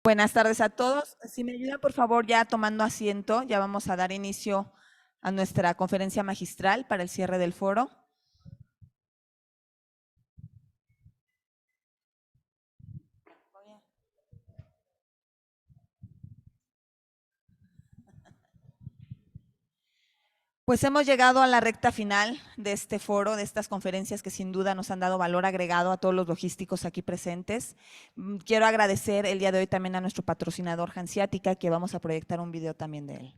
Buenas tardes a todos. Si me ayudan, por favor, ya tomando asiento, ya vamos a dar inicio a nuestra conferencia magistral para el cierre del foro. Pues hemos llegado a la recta final de este foro, de estas conferencias que sin duda nos han dado valor agregado a todos los logísticos aquí presentes. Quiero agradecer el día de hoy también a nuestro patrocinador Hanseática, que vamos a proyectar un video también de él.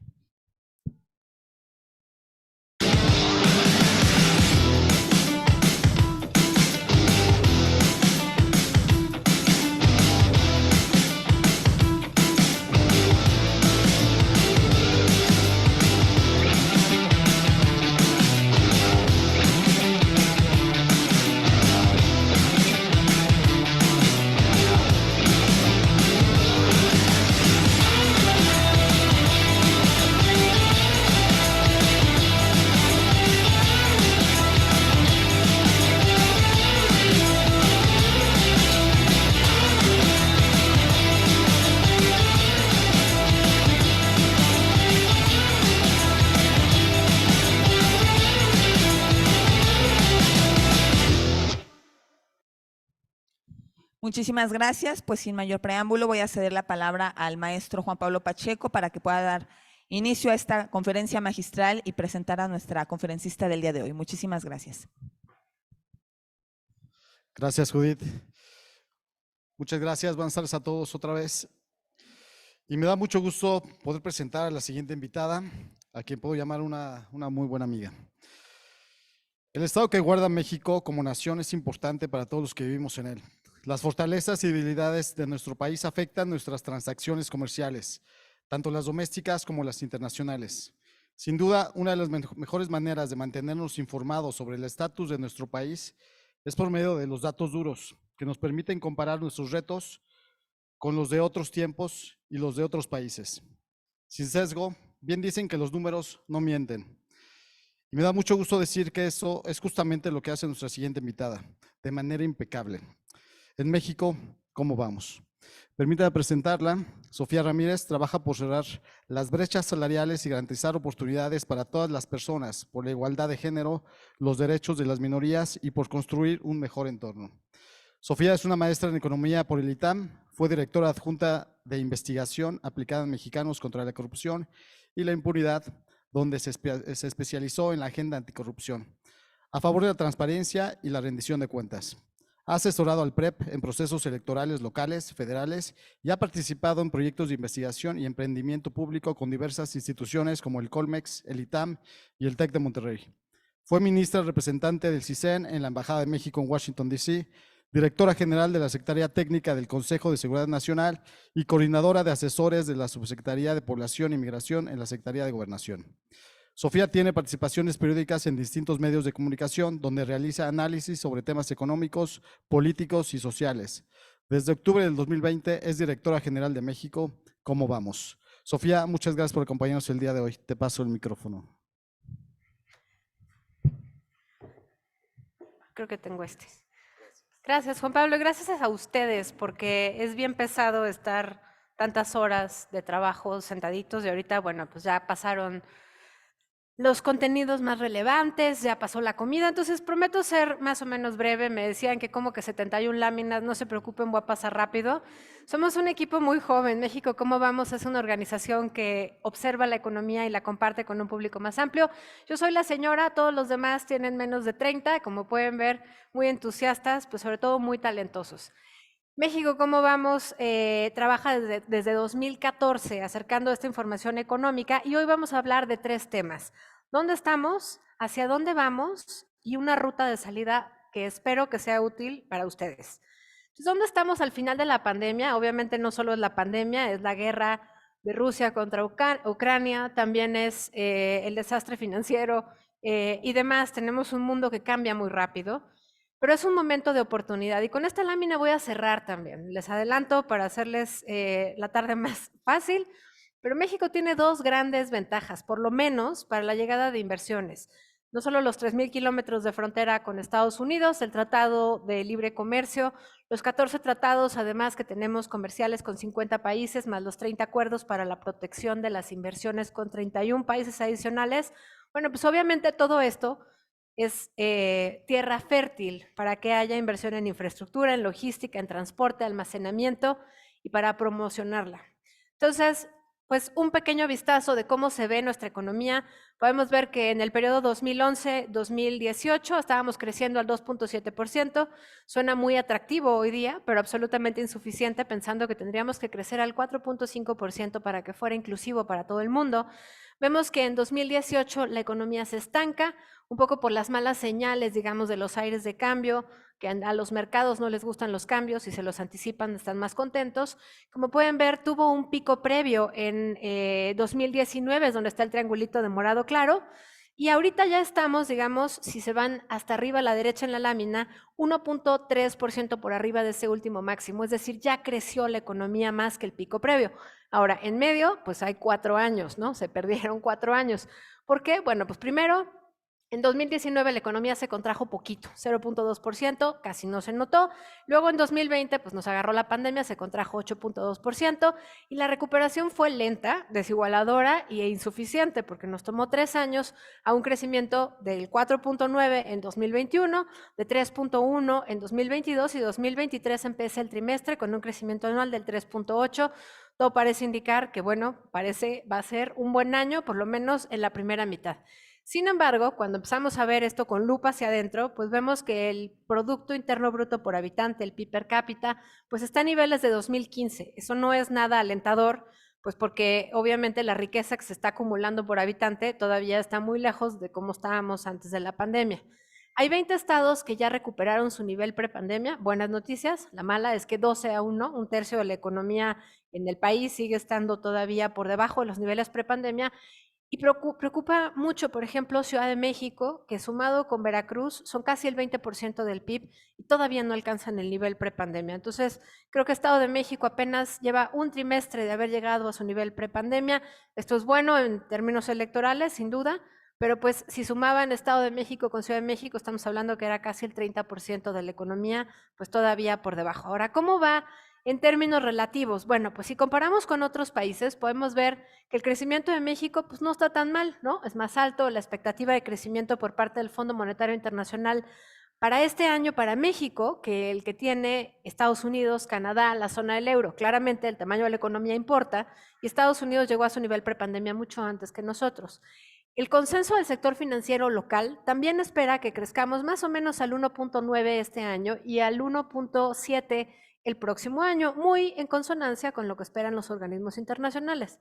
Muchísimas gracias. Pues sin mayor preámbulo voy a ceder la palabra al maestro Juan Pablo Pacheco para que pueda dar inicio a esta conferencia magistral y presentar a nuestra conferencista del día de hoy. Muchísimas gracias. Gracias, Judith. Muchas gracias. Buenas tardes a todos otra vez. Y me da mucho gusto poder presentar a la siguiente invitada, a quien puedo llamar una muy buena amiga. El estado que guarda México como nación es importante para todos los que vivimos en él. Las fortalezas y debilidades de nuestro país afectan nuestras transacciones comerciales, tanto las domésticas como las internacionales. Sin duda, una de las mejores maneras de mantenernos informados sobre el estatus de nuestro país es por medio de los datos duros, que nos permiten comparar nuestros retos con los de otros tiempos y los de otros países. Sin sesgo, bien dicen que los números no mienten. Y me da mucho gusto decir que eso es justamente lo que hace nuestra siguiente invitada, de manera impecable. En México, ¿cómo vamos? Permítame presentarla. Sofía Ramírez trabaja por cerrar las brechas salariales y garantizar oportunidades para todas las personas, por la igualdad de género, los derechos de las minorías y por construir un mejor entorno. Sofía es una maestra en economía por el ITAM, fue directora adjunta de investigación aplicada en mexicanos contra la corrupción y la impunidad, donde se especializó en la agenda anticorrupción, a favor de la transparencia y la rendición de cuentas. Ha asesorado al PREP en procesos electorales locales, federales y ha participado en proyectos de investigación y emprendimiento público con diversas instituciones como el Colmex, el ITAM y el TEC de Monterrey. Fue ministra representante del CISEN en la Embajada de México en Washington, D.C., directora general de la Secretaría Técnica del Consejo de Seguridad Nacional y coordinadora de asesores de la Subsecretaría de Población y Migración en la Secretaría de Gobernación. Sofía tiene participaciones periódicas en distintos medios de comunicación, donde realiza análisis sobre temas económicos, políticos y sociales. Desde octubre del 2020 es directora general de México. ¿Cómo vamos? Sofía, muchas gracias por acompañarnos el día de hoy. Te paso el micrófono. Creo que tengo este. Gracias, Juan Pablo. Gracias a ustedes, porque es bien pesado estar tantas horas de trabajo sentaditos y ahorita, bueno, pues ya pasaron los contenidos más relevantes, ya pasó la comida, entonces prometo ser más o menos breve. Me decían que como que 71 láminas, no se preocupen, voy a pasar rápido. Somos un equipo muy joven. México, ¿cómo vamos? Es una organización que observa la economía y la comparte con un público más amplio. Yo soy la señora, todos los demás tienen menos de 30, como pueden ver, muy entusiastas, pues sobre todo muy talentosos. México, ¿cómo vamos? Trabaja desde 2014 acercando esta información económica y hoy vamos a hablar de 3 temas. ¿Dónde estamos? ¿Hacia dónde vamos? Y una ruta de salida que espero que sea útil para ustedes. Entonces, ¿dónde estamos al final de la pandemia? Obviamente no solo es la pandemia, es la guerra de Rusia contra Ucrania, también es el desastre financiero y demás. Tenemos un mundo que cambia muy rápido. Pero es un momento de oportunidad y con esta lámina voy a cerrar también. Les adelanto para hacerles la tarde más fácil, pero México tiene 2 grandes ventajas, por lo menos para la llegada de inversiones. no solo los 3,000 kilómetros de frontera con Estados Unidos, el Tratado de Libre Comercio, los 14 tratados además que tenemos comerciales con 50 países, más los 30 acuerdos para la protección de las inversiones con 31 países adicionales. Bueno, pues obviamente todo esto es tierra fértil para que haya inversión en infraestructura, en logística, en transporte, almacenamiento y para promocionarla. Entonces, pues un pequeño vistazo de cómo se ve nuestra economía. Podemos ver que en el periodo 2011-2018 estábamos creciendo al 2.7%. Suena muy atractivo hoy día, pero absolutamente insuficiente, pensando que tendríamos que crecer al 4.5% para que fuera inclusivo para todo el mundo. Vemos que en 2018 la economía se estanca, un poco por las malas señales, digamos, de los aires de cambio, que a los mercados no les gustan los cambios y se los anticipan, están más contentos. Como pueden ver, tuvo un pico previo en 2019, es donde está el triangulito de morado claro, y ahorita ya estamos, digamos, si se van hasta arriba a la derecha en la lámina, 1.3% por arriba de ese último máximo, es decir, ya creció la economía más que el pico previo. Ahora, en medio, pues hay 4 años, ¿no? Se perdieron 4 años. ¿Por qué? Bueno, pues primero, en 2019 la economía se contrajo poquito, 0.2%, casi no se notó. Luego en 2020 pues nos agarró la pandemia, se contrajo 8.2% y la recuperación fue lenta, desigualadora e insuficiente porque nos tomó 3 años a un crecimiento del 4.9 en 2021, de 3.1 en 2022 y 2023 empieza el trimestre con un crecimiento anual del 3.8. Todo parece indicar que, bueno, va a ser un buen año, por lo menos en la primera mitad. Sin embargo, cuando empezamos a ver esto con lupa hacia adentro, pues vemos que el Producto Interno Bruto por habitante, el PIB per cápita, pues está a niveles de 2015. Eso no es nada alentador, pues porque obviamente la riqueza que se está acumulando por habitante todavía está muy lejos de cómo estábamos antes de la pandemia. Hay 20 estados que ya recuperaron su nivel prepandemia. Buenas noticias. La mala es que 12-1, un tercio de la economía en el país sigue estando todavía por debajo de los niveles prepandemia. Y preocupa mucho, por ejemplo, Ciudad de México, que sumado con Veracruz son casi el 20% del PIB y todavía no alcanzan el nivel prepandemia. Entonces, creo que Estado de México apenas lleva un trimestre de haber llegado a su nivel prepandemia. Esto es bueno en términos electorales, sin duda, pero pues si sumaban Estado de México con Ciudad de México, estamos hablando que era casi el 30% de la economía, pues todavía por debajo. Ahora, ¿cómo va en términos relativos? Bueno, pues si comparamos con otros países, podemos ver que el crecimiento de México pues no está tan mal, ¿no? Es más alto la expectativa de crecimiento por parte del Fondo Monetario Internacional para este año para México que el que tiene Estados Unidos, Canadá, la zona del euro. Claramente el tamaño de la economía importa y Estados Unidos llegó a su nivel prepandemia mucho antes que nosotros. El consenso del sector financiero local también espera que crezcamos más o menos al 1.9 este año y al 1.7 el próximo año, muy en consonancia con lo que esperan los organismos internacionales.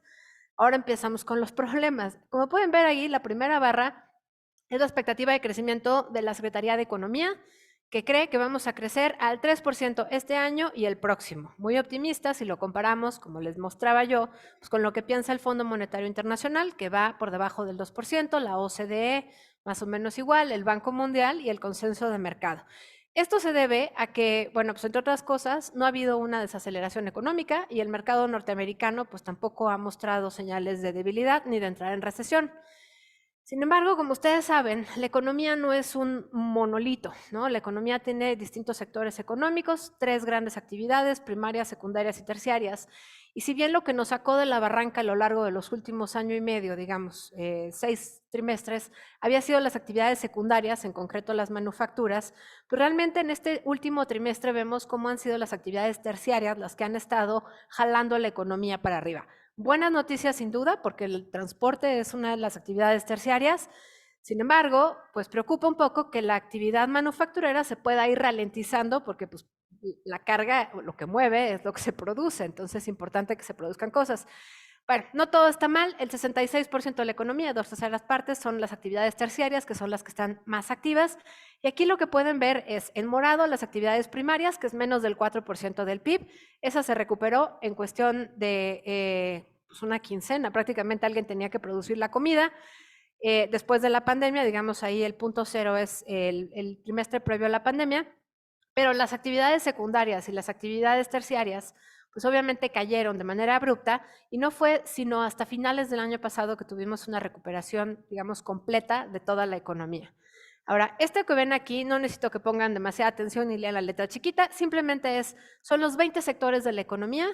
Ahora empezamos con los problemas. Como pueden ver ahí, la primera barra es la expectativa de crecimiento de la Secretaría de Economía, que cree que vamos a crecer al 3% este año y el próximo. Muy optimista si lo comparamos, como les mostraba yo, pues con lo que piensa el Fondo Monetario Internacional, que va por debajo del 2%, la OCDE más o menos igual, el Banco Mundial y el consenso de mercado. Esto se debe a que, bueno, pues entre otras cosas, no ha habido una desaceleración económica y el mercado norteamericano pues tampoco ha mostrado señales de debilidad ni de entrar en recesión. Sin embargo, como ustedes saben, la economía no es un monolito, ¿no? La economía tiene distintos sectores económicos, 3 grandes actividades, primarias, secundarias y terciarias. Y si bien lo que nos sacó de la barranca a lo largo de los últimos año y medio, digamos, 6 trimestres, había sido las actividades secundarias, en concreto las manufacturas, pues realmente en este último trimestre vemos cómo han sido las actividades terciarias las que han estado jalando la economía para arriba. Buenas noticias sin duda, porque el transporte es una de las actividades terciarias. Sin embargo, pues preocupa un poco que la actividad manufacturera se pueda ir ralentizando porque pues, la carga, lo que mueve es lo que se produce, entonces es importante que se produzcan cosas. Bueno, no todo está mal, el 66% de la economía, 2/3 partes, son las actividades terciarias, que son las que están más activas. Y aquí lo que pueden ver es en morado las actividades primarias, que es menos del 4% del PIB. Esa se recuperó en cuestión de pues una quincena, prácticamente alguien tenía que producir la comida. Después de la pandemia, digamos ahí el punto cero es el trimestre previo a la pandemia, pero las actividades secundarias y las actividades terciarias pues obviamente cayeron de manera abrupta y no fue sino hasta finales del año pasado que tuvimos una recuperación, digamos, completa de toda la economía. Ahora, esto que ven aquí, no necesito que pongan demasiada atención y lean la letra chiquita, simplemente son los 20 sectores de la economía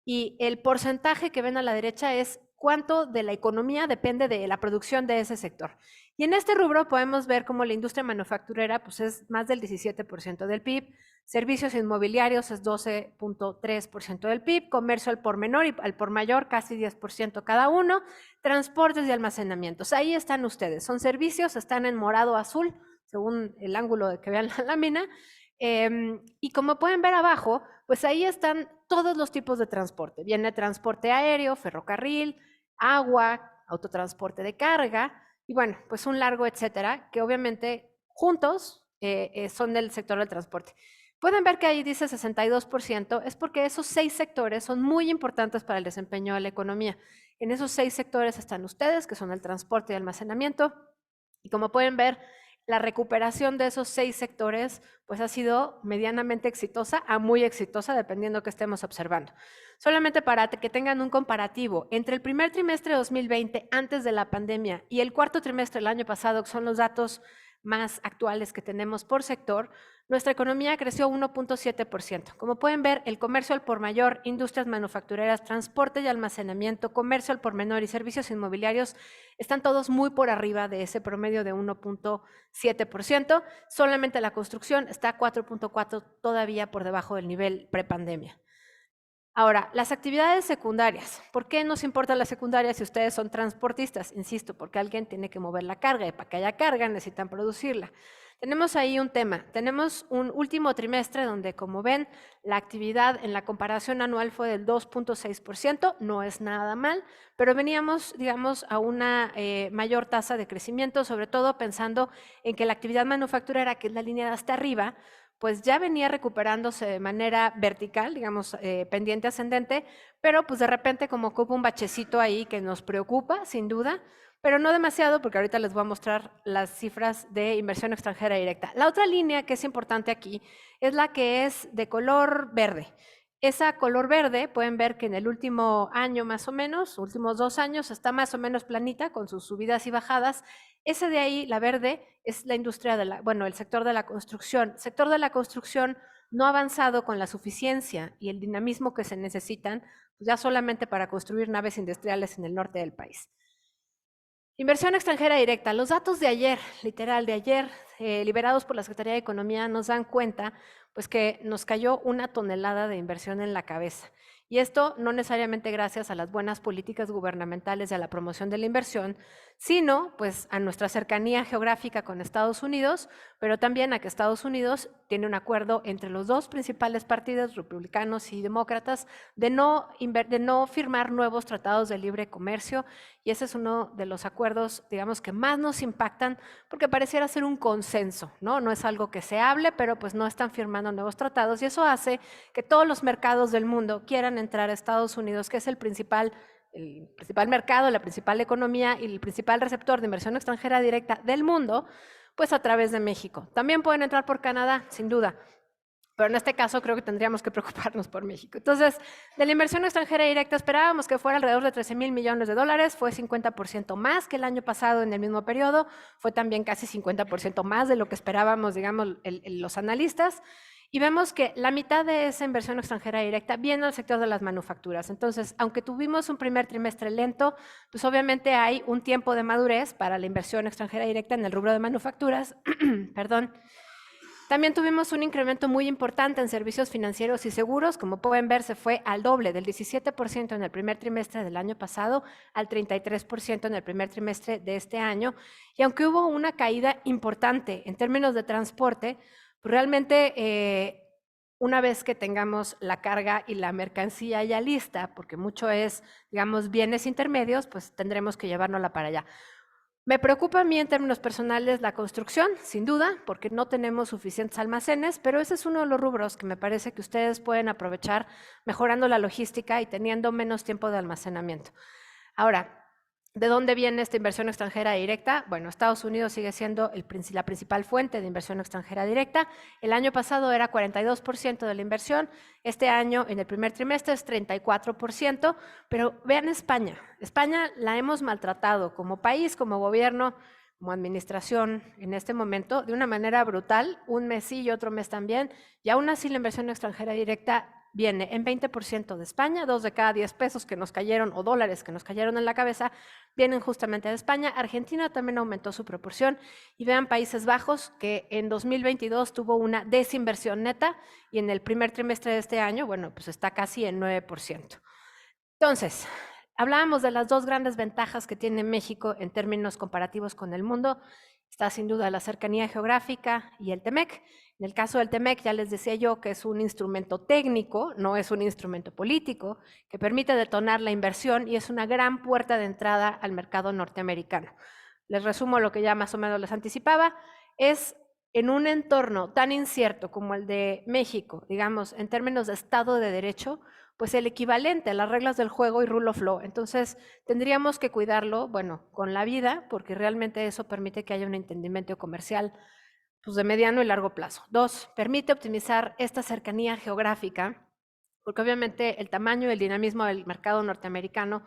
y el porcentaje que ven a la derecha es cuánto de la economía depende de la producción de ese sector. Y en este rubro podemos ver cómo la industria manufacturera pues es más del 17% del PIB, servicios inmobiliarios es 12.3% del PIB, comercio al por menor y al por mayor casi 10% cada uno, transportes y almacenamientos. Ahí están ustedes, son servicios, están en morado azul, según el ángulo de que vean la lámina. Y como pueden ver abajo, pues ahí están todos los tipos de transporte. Viene transporte aéreo, ferrocarril, agua, autotransporte de carga y bueno, pues un largo etcétera, que obviamente juntos son del sector del transporte. Pueden ver que ahí dice 62%, es porque esos 6 sectores son muy importantes para el desempeño de la economía. En esos 6 sectores están ustedes, que son el transporte y almacenamiento, y como pueden ver, la recuperación de esos 6 sectores pues ha sido medianamente exitosa a muy exitosa, dependiendo que estemos observando. Solamente para que tengan un comparativo, entre el primer trimestre de 2020, antes de la pandemia, y el cuarto trimestre del año pasado, que son los datos más actuales que tenemos por sector, nuestra economía creció 1.7%. Como pueden ver, el comercio al por mayor, industrias manufactureras, transporte y almacenamiento, comercio al por menor y servicios inmobiliarios están todos muy por arriba de ese promedio de 1.7%. Solamente la construcción está 4.4% todavía por debajo del nivel prepandemia. Ahora, las actividades secundarias. ¿Por qué nos importa la secundaria si ustedes son transportistas? Insisto, porque alguien tiene que mover la carga y para que haya carga necesitan producirla. Tenemos ahí un tema. Tenemos un último trimestre donde, como ven, la actividad en la comparación anual fue del 2.6%, no es nada mal, pero veníamos, digamos, a una mayor tasa de crecimiento, sobre todo pensando en que la actividad manufacturera, que es la línea de hasta arriba, pues ya venía recuperándose de manera vertical, digamos, pendiente ascendente, pero pues de repente como que hubo un bachecito ahí que nos preocupa, sin duda, pero no demasiado, porque ahorita les voy a mostrar las cifras de inversión extranjera directa. La otra línea que es importante aquí es la que es de color verde. Esa color verde, pueden ver que en el último año más o menos, últimos 2 años, está más o menos planita con sus subidas y bajadas. Ese de ahí, la verde, es la industria el sector de la construcción. El sector de la construcción no ha avanzado con la suficiencia y el dinamismo que se necesitan, pues ya solamente para construir naves industriales en el norte del país. Inversión extranjera directa. Los datos de ayer, literal de ayer, liberados por la Secretaría de Economía, nos dan cuenta pues que nos cayó 1 tonelada de inversión en la cabeza. Y esto no necesariamente gracias a las buenas políticas gubernamentales y a la promoción de la inversión, sino pues a nuestra cercanía geográfica con Estados Unidos, pero también a que Estados Unidos tiene un acuerdo entre los 2 principales partidos, republicanos y demócratas, de no firmar nuevos tratados de libre comercio, y ese es uno de los acuerdos, digamos, que más nos impactan, porque pareciera ser un consenso, ¿no? No es algo que se hable, pero pues no están firmando nuevos tratados, y eso hace que todos los mercados del mundo quieran entrar a Estados Unidos, que es el principal mercado, la principal economía y el principal receptor de inversión extranjera directa del mundo, pues a través de México. También pueden entrar por Canadá, sin duda, pero en este caso creo que tendríamos que preocuparnos por México. Entonces, de la inversión extranjera directa esperábamos que fuera alrededor de $13,000 millones, fue 50% más que el año pasado en el mismo periodo, fue también casi 50% más de lo que esperábamos, digamos, los analistas. Y vemos que la mitad de esa inversión extranjera directa viene al sector de las manufacturas. Entonces, aunque tuvimos un primer trimestre lento, pues obviamente hay un tiempo de madurez para la inversión extranjera directa en el rubro de manufacturas. Perdón. También tuvimos un incremento muy importante en servicios financieros y seguros. Como pueden ver, se fue al doble, del 17% en el primer trimestre del año pasado al 33% en el primer trimestre de este año. Y aunque hubo una caída importante en términos de transporte, realmente, una vez que tengamos la carga y la mercancía ya lista, porque mucho es, digamos, bienes intermedios, pues tendremos que llevárnosla para allá. Me preocupa a mí en términos personales la construcción, sin duda, porque no tenemos suficientes almacenes, pero ese es uno de los rubros que me parece que ustedes pueden aprovechar mejorando la logística y teniendo menos tiempo de almacenamiento. Ahora, ¿De dónde viene esta inversión extranjera directa? Bueno, Estados Unidos sigue siendo la principal fuente de inversión extranjera directa. El año pasado era 42% de la inversión, este año en el primer trimestre es 34%, pero vean España. España la hemos maltratado como país, como gobierno, como administración en este momento, de una manera brutal, un mes sí y otro mes también, y aún así la inversión extranjera directa viene en 20% de España, 2 de cada 10 pesos que nos cayeron o dólares que nos cayeron en la cabeza vienen justamente de España. Argentina también aumentó su proporción y vean Países Bajos que en 2022 tuvo una desinversión neta y en el primer trimestre de este año, bueno, pues está casi en 9%. Entonces, hablábamos de las dos grandes ventajas que tiene México en términos comparativos con el mundo. Está sin duda la cercanía geográfica y el TEMEC. En el caso del TEMEC, ya les decía yo que es un instrumento técnico, no es un instrumento político, que permite detonar la inversión y es una gran puerta de entrada al mercado norteamericano. Les resumo lo que ya más o menos les anticipaba. Es en un entorno tan incierto como el de México, digamos, en términos de Estado de Derecho, pues el equivalente a las reglas del juego y rule of law. Entonces, tendríamos que cuidarlo, bueno, con la vida, porque realmente eso permite que haya un entendimiento comercial pues, de mediano y largo plazo. 2, permite optimizar esta cercanía geográfica, porque obviamente el tamaño y el dinamismo del mercado norteamericano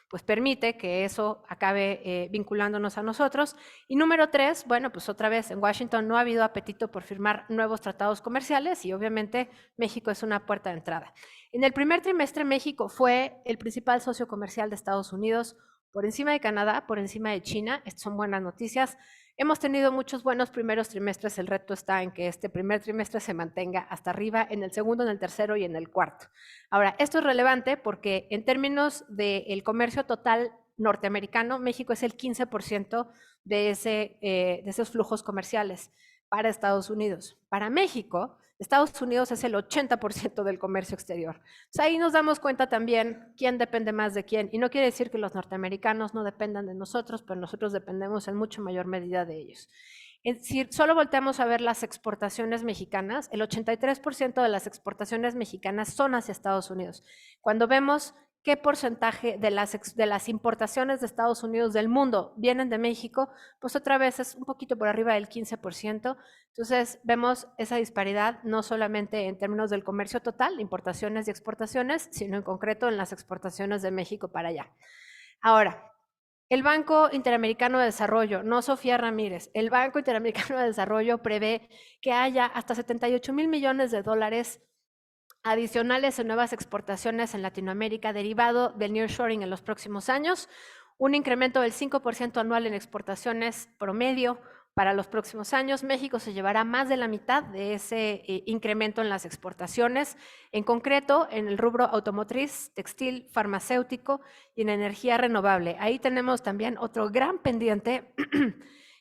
pues permite que eso acabe vinculándonos a nosotros. Y número 3, bueno, pues otra vez en Washington no ha habido apetito por firmar nuevos tratados comerciales y obviamente México es una puerta de entrada. En el primer trimestre México fue el principal socio comercial de Estados Unidos, por encima de Canadá, por encima de China. Estas son buenas noticias. Hemos tenido muchos buenos primeros trimestres, el reto está en que este primer trimestre se mantenga hasta arriba, en el segundo, en el tercero y en el cuarto. Ahora, esto es relevante porque en términos del comercio total norteamericano, México es el 15% de esos flujos comerciales para Estados Unidos. Para México, Estados Unidos es el 80% del comercio exterior. Entonces, ahí nos damos cuenta también quién depende más de quién. Y no quiere decir que los norteamericanos no dependan de nosotros, pero nosotros dependemos en mucho mayor medida de ellos. Si solo volteamos a ver las exportaciones mexicanas, el 83% de las exportaciones mexicanas son hacia Estados Unidos. Cuando vemos qué porcentaje de las importaciones de Estados Unidos del mundo vienen de México, pues otra vez es un poquito por arriba del 15%. Entonces vemos esa disparidad no solamente en términos del comercio total, importaciones y exportaciones, sino en concreto en las exportaciones de México para allá. Ahora, el Banco Interamericano de Desarrollo, no Sofía Ramírez, el Banco Interamericano de Desarrollo prevé que haya hasta 78,000 millones de dólares adicionales en nuevas exportaciones en Latinoamérica derivado del nearshoring en los próximos años, un incremento del 5% anual en exportaciones promedio para los próximos años. México se llevará más de la mitad de ese incremento en las exportaciones, en concreto en el rubro automotriz, textil, farmacéutico y en energía renovable. Ahí tenemos también otro gran pendiente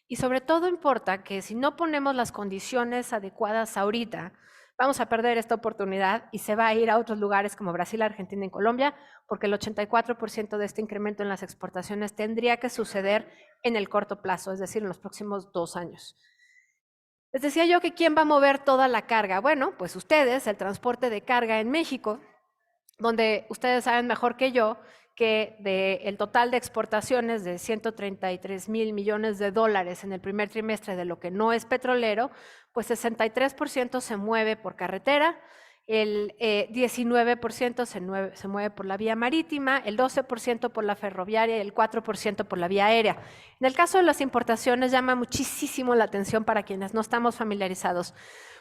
y sobre todo importa que si no ponemos las condiciones adecuadas ahorita, vamos a perder esta oportunidad y se va a ir a otros lugares como Brasil, Argentina y Colombia, porque el 84% de este incremento en las exportaciones tendría que suceder en el corto plazo, es decir, en los próximos 2 años. Les decía yo que ¿quién va a mover toda la carga? Bueno, pues ustedes, el transporte de carga en México, donde ustedes saben mejor que yo que del total de exportaciones de 133,000 millones de dólares en el primer trimestre de lo que no es petrolero, pues 63% se mueve por carretera, el 19% se mueve por la vía marítima, el 12% por la ferroviaria y el 4% por la vía aérea. En el caso de las importaciones llama muchísimo la atención para quienes no estamos familiarizados.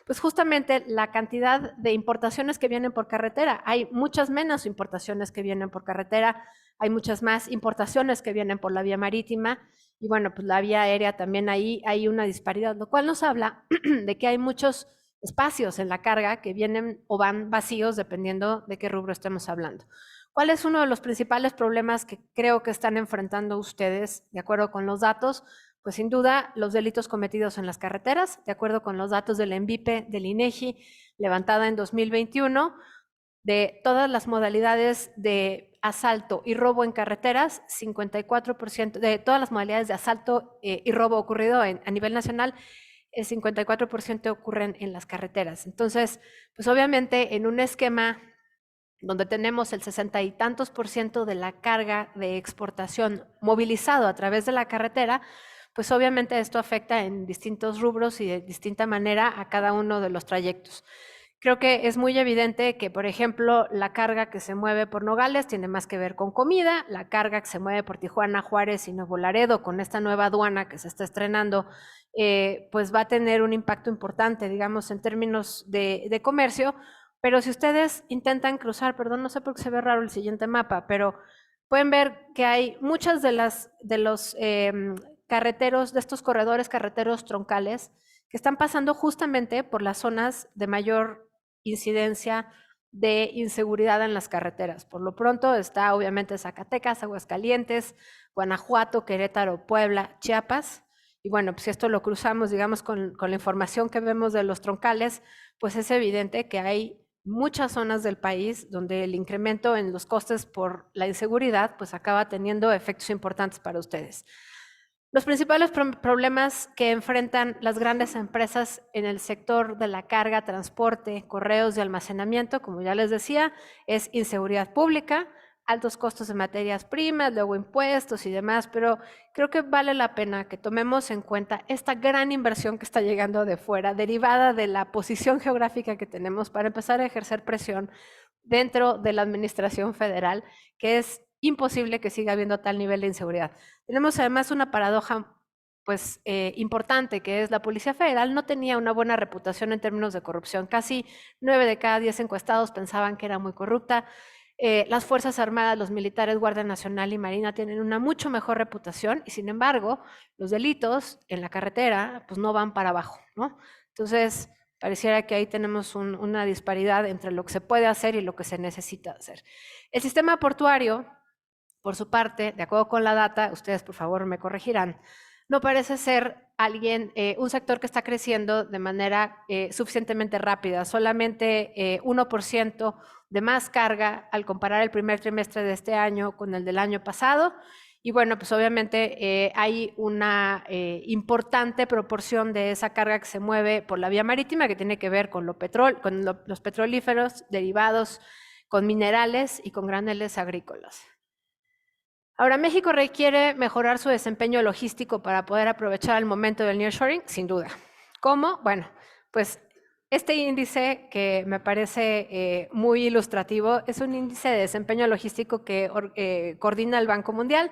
Pues justamente la cantidad de importaciones que vienen por carretera. Hay muchas menos importaciones que vienen por carretera, hay muchas más importaciones que vienen por la vía marítima y bueno, pues la vía aérea también ahí hay una disparidad, lo cual nos habla de que hay muchos espacios en la carga que vienen o van vacíos dependiendo de qué rubro estemos hablando. ¿Cuál es uno de los principales problemas que creo que están enfrentando ustedes, de acuerdo con los datos? Pues sin duda los delitos cometidos en las carreteras, de acuerdo con los datos del ENVIPE, del INEGI, levantada en 2021, de todas las modalidades de asalto y robo en carreteras, 54%, de todas las modalidades de asalto y robo ocurrido a nivel nacional, el 54% ocurren en las carreteras. Entonces, pues obviamente en un esquema donde tenemos el 60 y tantos % de la carga de exportación movilizado a través de la carretera, pues obviamente esto afecta en distintos rubros y de distinta manera a cada uno de los trayectos. Creo que es muy evidente que, por ejemplo, la carga que se mueve por Nogales tiene más que ver con comida, la carga que se mueve por Tijuana, Juárez y Nuevo Laredo con esta nueva aduana que se está estrenando, pues va a tener un impacto importante, digamos, en términos de comercio. Pero si ustedes intentan cruzar, perdón, no sé por qué se ve raro el siguiente mapa, pero pueden ver que hay muchas de los carreteros, de estos corredores carreteros troncales, que están pasando justamente por las zonas de mayor incidencia de inseguridad en las carreteras. Por lo pronto está obviamente Zacatecas, Aguascalientes, Guanajuato, Querétaro, Puebla, Chiapas. Y bueno, pues si esto lo cruzamos, digamos, con la información que vemos de los troncales, pues es evidente que hay muchas zonas del país donde el incremento en los costes por la inseguridad pues acaba teniendo efectos importantes para ustedes. Los principales problemas que enfrentan las grandes empresas en el sector de la carga, transporte, correos y almacenamiento, como ya les decía, es inseguridad pública, altos costos de materias primas, luego impuestos y demás, pero creo que vale la pena que tomemos en cuenta esta gran inversión que está llegando de fuera, derivada de la posición geográfica que tenemos para empezar a ejercer presión dentro de la administración federal, que es imposible que siga habiendo tal nivel de inseguridad. Tenemos además una paradoja pues importante, que es la Policía Federal no tenía una buena reputación en términos de corrupción. Casi 9 de cada 10 encuestados pensaban que era muy corrupta. Las Fuerzas Armadas, los militares, Guardia Nacional y Marina tienen una mucho mejor reputación y sin embargo los delitos en la carretera pues no van para abajo, ¿no? Entonces pareciera que ahí tenemos una disparidad entre lo que se puede hacer y lo que se necesita hacer. El sistema portuario, por su parte, de acuerdo con la data, ustedes por favor me corregirán, no parece ser un sector que está creciendo de manera suficientemente rápida. Solamente 1% de más carga al comparar el primer trimestre de este año con el del año pasado. Y bueno, pues obviamente hay una importante proporción de esa carga que se mueve por la vía marítima, que tiene que ver con los petrolíferos, derivados, con minerales y con graneles agrícolas. Ahora, ¿México requiere mejorar su desempeño logístico para poder aprovechar el momento del nearshoring? Sin duda. ¿Cómo? Bueno, pues este índice, que me parece muy ilustrativo, es un índice de desempeño logístico que coordina el Banco Mundial.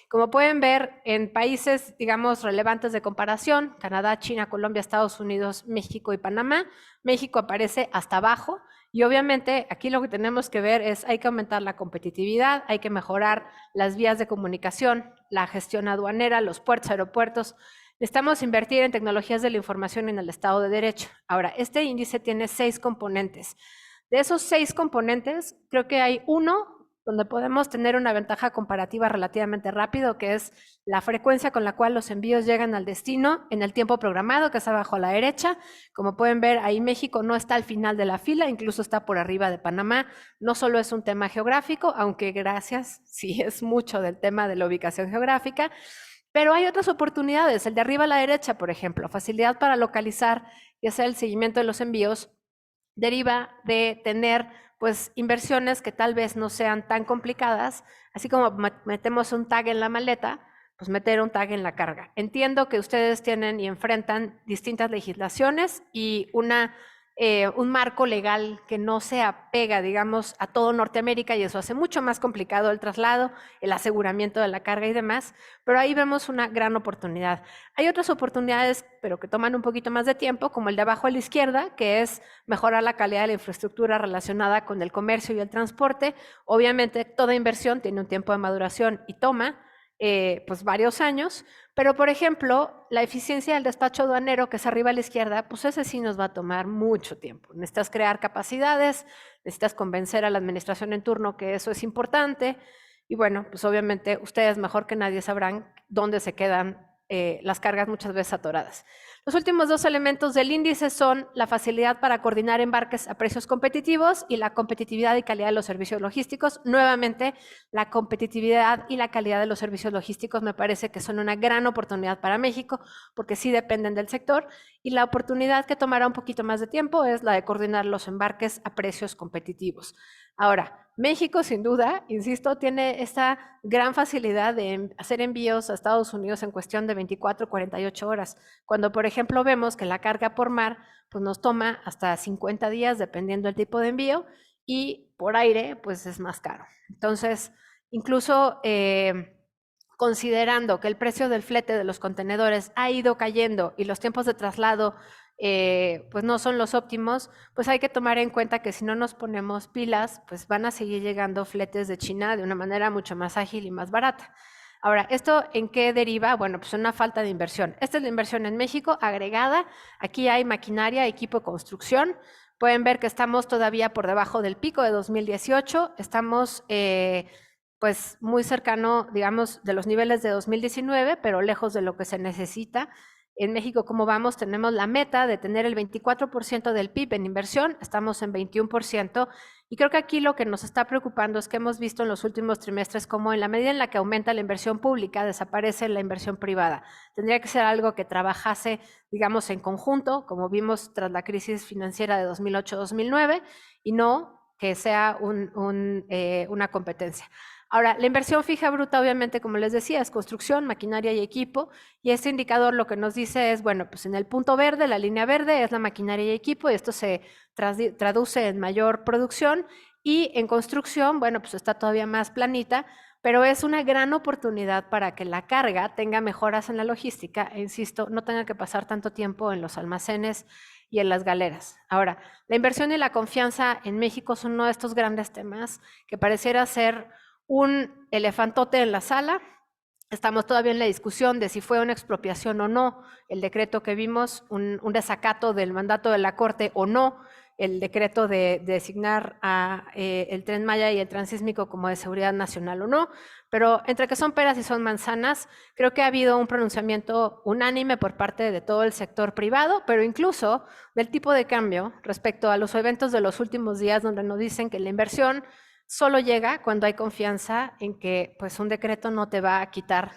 Como pueden ver, en países, digamos, relevantes de comparación, Canadá, China, Colombia, Estados Unidos, México y Panamá, México aparece hasta abajo. Y obviamente aquí lo que tenemos que ver es hay que aumentar la competitividad, hay que mejorar las vías de comunicación, la gestión aduanera, los puertos, aeropuertos. Necesitamos invertir en tecnologías de la información y en el Estado de Derecho. Ahora, este índice tiene 6 componentes. De esos 6 componentes, creo que hay uno donde podemos tener una ventaja comparativa relativamente rápido, que es la frecuencia con la cual los envíos llegan al destino en el tiempo programado, que está abajo a la derecha. Como pueden ver, ahí México no está al final de la fila, incluso está por arriba de Panamá. No solo es un tema geográfico, aunque gracias, sí es mucho del tema de la ubicación geográfica, pero hay otras oportunidades. El de arriba a la derecha, por ejemplo, facilidad para localizar y hacer el seguimiento de los envíos, deriva de tener pues inversiones que tal vez no sean tan complicadas, así como metemos un tag en la maleta, pues meter un tag en la carga. Entiendo que ustedes tienen y enfrentan distintas legislaciones y un marco legal que no se apega, digamos, a todo Norteamérica, y eso hace mucho más complicado el traslado, el aseguramiento de la carga y demás, pero ahí vemos una gran oportunidad. Hay otras oportunidades, pero que toman un poquito más de tiempo, como el de abajo a la izquierda, que es mejorar la calidad de la infraestructura relacionada con el comercio y el transporte. Obviamente, toda inversión tiene un tiempo de maduración y toma pues varios años, pero por ejemplo, la eficiencia del despacho aduanero, que es arriba a la izquierda, pues ese sí nos va a tomar mucho tiempo. Necesitas crear capacidades, necesitas convencer a la administración en turno que eso es importante, y bueno, pues obviamente ustedes mejor que nadie sabrán dónde se quedan las cargas muchas veces atoradas. Los últimos 2 elementos del índice son la facilidad para coordinar embarques a precios competitivos y la competitividad y calidad de los servicios logísticos. Nuevamente, la competitividad y la calidad de los servicios logísticos me parece que son una gran oportunidad para México, porque sí dependen del sector, y la oportunidad que tomará un poquito más de tiempo es la de coordinar los embarques a precios competitivos. Ahora, México, sin duda, insisto, tiene esta gran facilidad de hacer envíos a Estados Unidos en cuestión de 24, 48 horas. Cuando, por ejemplo, vemos que la carga por mar pues nos toma hasta 50 días, dependiendo del tipo de envío, y por aire, pues es más caro. Entonces, incluso considerando que el precio del flete de los contenedores ha ido cayendo y los tiempos de traslado pues no son los óptimos, pues hay que tomar en cuenta que si no nos ponemos pilas, pues van a seguir llegando fletes de China de una manera mucho más ágil y más barata. Ahora, ¿esto en qué deriva? Bueno, pues una falta de inversión. Esta es la inversión en México agregada. Aquí hay maquinaria, equipo de construcción. Pueden ver que estamos todavía por debajo del pico de 2018. Estamos pues muy cercano, digamos, de los niveles de 2019, pero lejos de lo que se necesita. En México, ¿cómo vamos? Tenemos la meta de tener el 24% del PIB en inversión, estamos en 21%, y creo que aquí lo que nos está preocupando es que hemos visto en los últimos trimestres cómo en la medida en la que aumenta la inversión pública, desaparece la inversión privada. Tendría que ser algo que trabajase, digamos, en conjunto, como vimos tras la crisis financiera de 2008-2009, y no que sea una competencia. Ahora, la inversión fija bruta, obviamente, como les decía, es construcción, maquinaria y equipo, y este indicador lo que nos dice es, bueno, pues en el punto verde, la línea verde es la maquinaria y equipo, y esto se traduce en mayor producción, y en construcción, bueno, pues está todavía más planita, pero es una gran oportunidad para que la carga tenga mejoras en la logística, e insisto, no tenga que pasar tanto tiempo en los almacenes y en las galeras. Ahora, la inversión y la confianza en México son uno de estos grandes temas que pareciera ser un elefantote en la sala. Estamos todavía en la discusión de si fue una expropiación o no el decreto que vimos, un desacato del mandato de la Corte o no, el decreto de designar a el Tren Maya y el Transísmico como de seguridad nacional o no, pero entre que son peras y son manzanas, creo que ha habido un pronunciamiento unánime por parte de todo el sector privado, pero incluso del tipo de cambio respecto a los eventos de los últimos días donde nos dicen que la inversión solo llega cuando hay confianza en que pues, un decreto no te va a quitar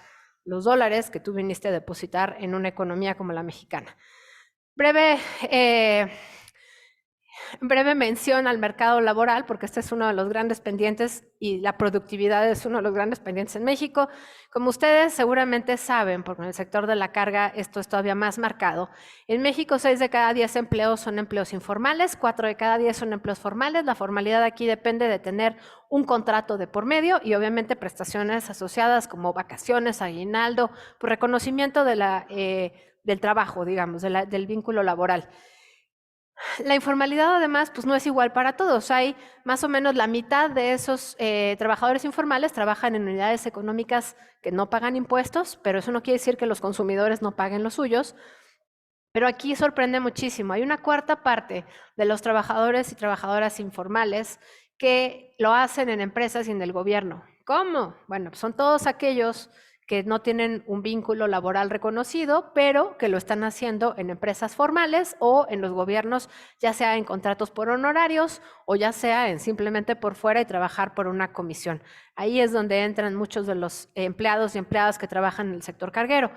los dólares que tú viniste a depositar en una economía como la mexicana. Breve mención al mercado laboral, porque este es uno de los grandes pendientes y la productividad es uno de los grandes pendientes en México. Como ustedes seguramente saben, porque en el sector de la carga esto es todavía más marcado, en México 6 de cada 10 empleos son empleos informales, 4 de cada 10 son empleos formales. La formalidad aquí depende de tener un contrato de por medio y obviamente prestaciones asociadas como vacaciones, aguinaldo, por reconocimiento de del trabajo, digamos, del vínculo laboral. La informalidad además pues no es igual para todos. Hay más o menos la mitad de esos trabajadores informales trabajan en unidades económicas que no pagan impuestos, pero eso no quiere decir que los consumidores no paguen los suyos. Pero aquí sorprende muchísimo. Hay una cuarta parte de los trabajadores y trabajadoras informales que lo hacen en empresas y en el gobierno. ¿Cómo? Bueno, son todos aquellos que no tienen un vínculo laboral reconocido, pero que lo están haciendo en empresas formales o en los gobiernos, ya sea en contratos por honorarios o ya sea en simplemente por fuera y trabajar por una comisión. Ahí es donde entran muchos de los empleados y empleadas que trabajan en el sector carguero.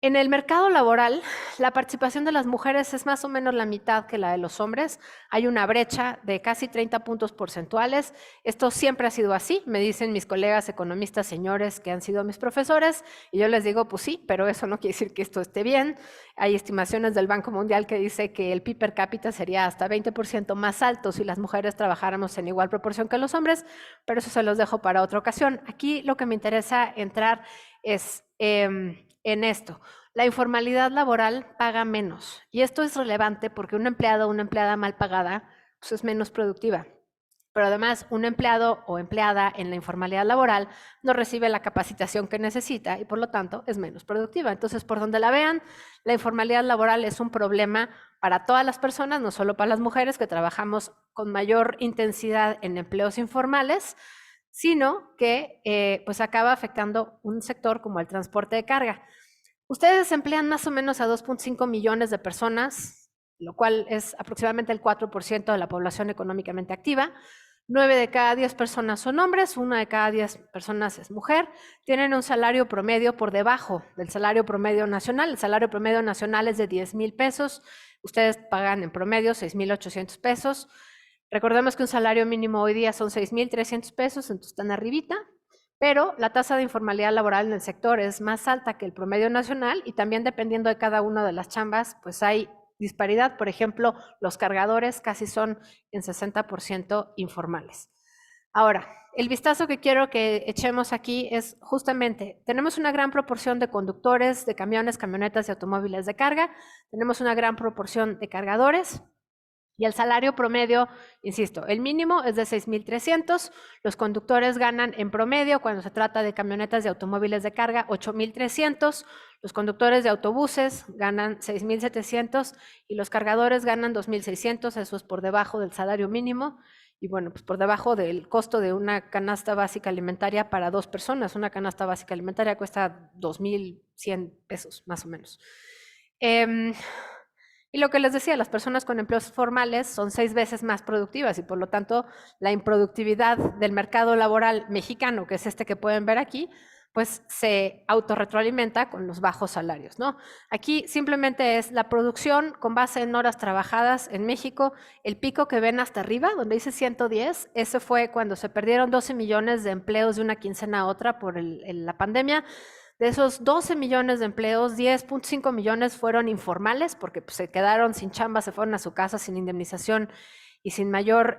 En el mercado laboral, la participación de las mujeres es más o menos la mitad que la de los hombres. Hay una brecha de casi 30 puntos porcentuales. Esto siempre ha sido así, me dicen mis colegas economistas señores que han sido mis profesores, y yo les digo, pues sí, pero eso no quiere decir que esto esté bien. Hay estimaciones del Banco Mundial que dice que el PIB per cápita sería hasta 20% más alto si las mujeres trabajáramos en igual proporción que los hombres, pero eso se los dejo para otra ocasión. Aquí lo que me interesa entrar es en esto. La informalidad laboral paga menos y esto es relevante porque un empleado o una empleada mal pagada pues es menos productiva. Pero además, un empleado o empleada en la informalidad laboral no recibe la capacitación que necesita y por lo tanto es menos productiva. Entonces, por donde la vean, la informalidad laboral es un problema para todas las personas, no solo para las mujeres que trabajamos con mayor intensidad en empleos informales, sino que pues acaba afectando un sector como el transporte de carga. Ustedes emplean más o menos a 2.5 millones de personas, lo cual es aproximadamente el 4% de la población económicamente activa. 9 de cada 10 personas son hombres, 1 de cada 10 personas es mujer. Tienen un salario promedio por debajo del salario promedio nacional. El salario promedio nacional es de 10,000 pesos. Ustedes pagan en promedio 6,800 pesos. Recordemos que un salario mínimo hoy día son 6,300 pesos, entonces están arribita, pero la tasa de informalidad laboral en el sector es más alta que el promedio nacional y también dependiendo de cada una de las chambas, pues hay disparidad. Por ejemplo, los cargadores casi son en 60% informales. Ahora, el vistazo que quiero que echemos aquí es justamente, tenemos una gran proporción de conductores de camiones, camionetas y automóviles de carga, tenemos una gran proporción de cargadores, y el salario promedio, insisto, el mínimo es de 6,300, los conductores ganan en promedio, cuando se trata de camionetas y automóviles de carga, 8,300, los conductores de autobuses ganan 6,700 y los cargadores ganan 2,600, eso es por debajo del salario mínimo y bueno, pues por debajo del costo de una canasta básica alimentaria para 2 personas. Una canasta básica alimentaria cuesta 2,100 pesos, más o menos. Y lo que les decía, las personas con empleos formales son 6 veces más productivas y por lo tanto la improductividad del mercado laboral mexicano, que es este que pueden ver aquí, pues se autorretroalimenta con los bajos salarios, ¿no? Aquí simplemente es la producción con base en horas trabajadas en México. El pico que ven hasta arriba, donde dice 110, ese fue cuando se perdieron 12 millones de empleos de una quincena a otra por la pandemia. De esos 12 millones de empleos, 10,5 millones fueron informales porque pues, se quedaron sin chamba, se fueron a su casa sin indemnización y sin mayor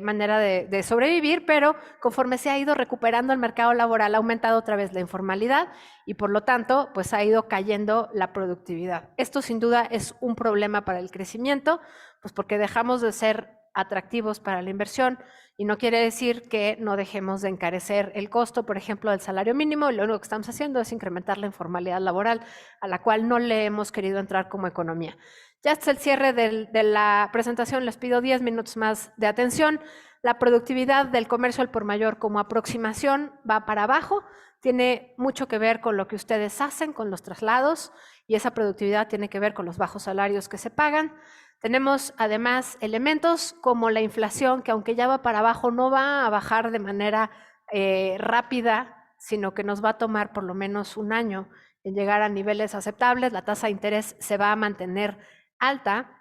manera de sobrevivir, pero conforme se ha ido recuperando el mercado laboral, ha aumentado otra vez la informalidad y por lo tanto pues ha ido cayendo la productividad. Esto sin duda es un problema para el crecimiento, pues porque dejamos de ser atractivos para la inversión y no quiere decir que no dejemos de encarecer el costo, por ejemplo, del salario mínimo. Lo único que estamos haciendo es incrementar la informalidad laboral a la cual no le hemos querido entrar como economía. Ya hasta el cierre de la presentación les pido 10 minutos más de atención. La productividad del comercio al por mayor como aproximación va para abajo, tiene mucho que ver con lo que ustedes hacen, con los traslados, y esa productividad tiene que ver con los bajos salarios que se pagan. Tenemos además elementos como la inflación, que aunque ya va para abajo, no va a bajar de manera rápida, sino que nos va a tomar por lo menos un año en llegar a niveles aceptables. La tasa de interés se va a mantener alta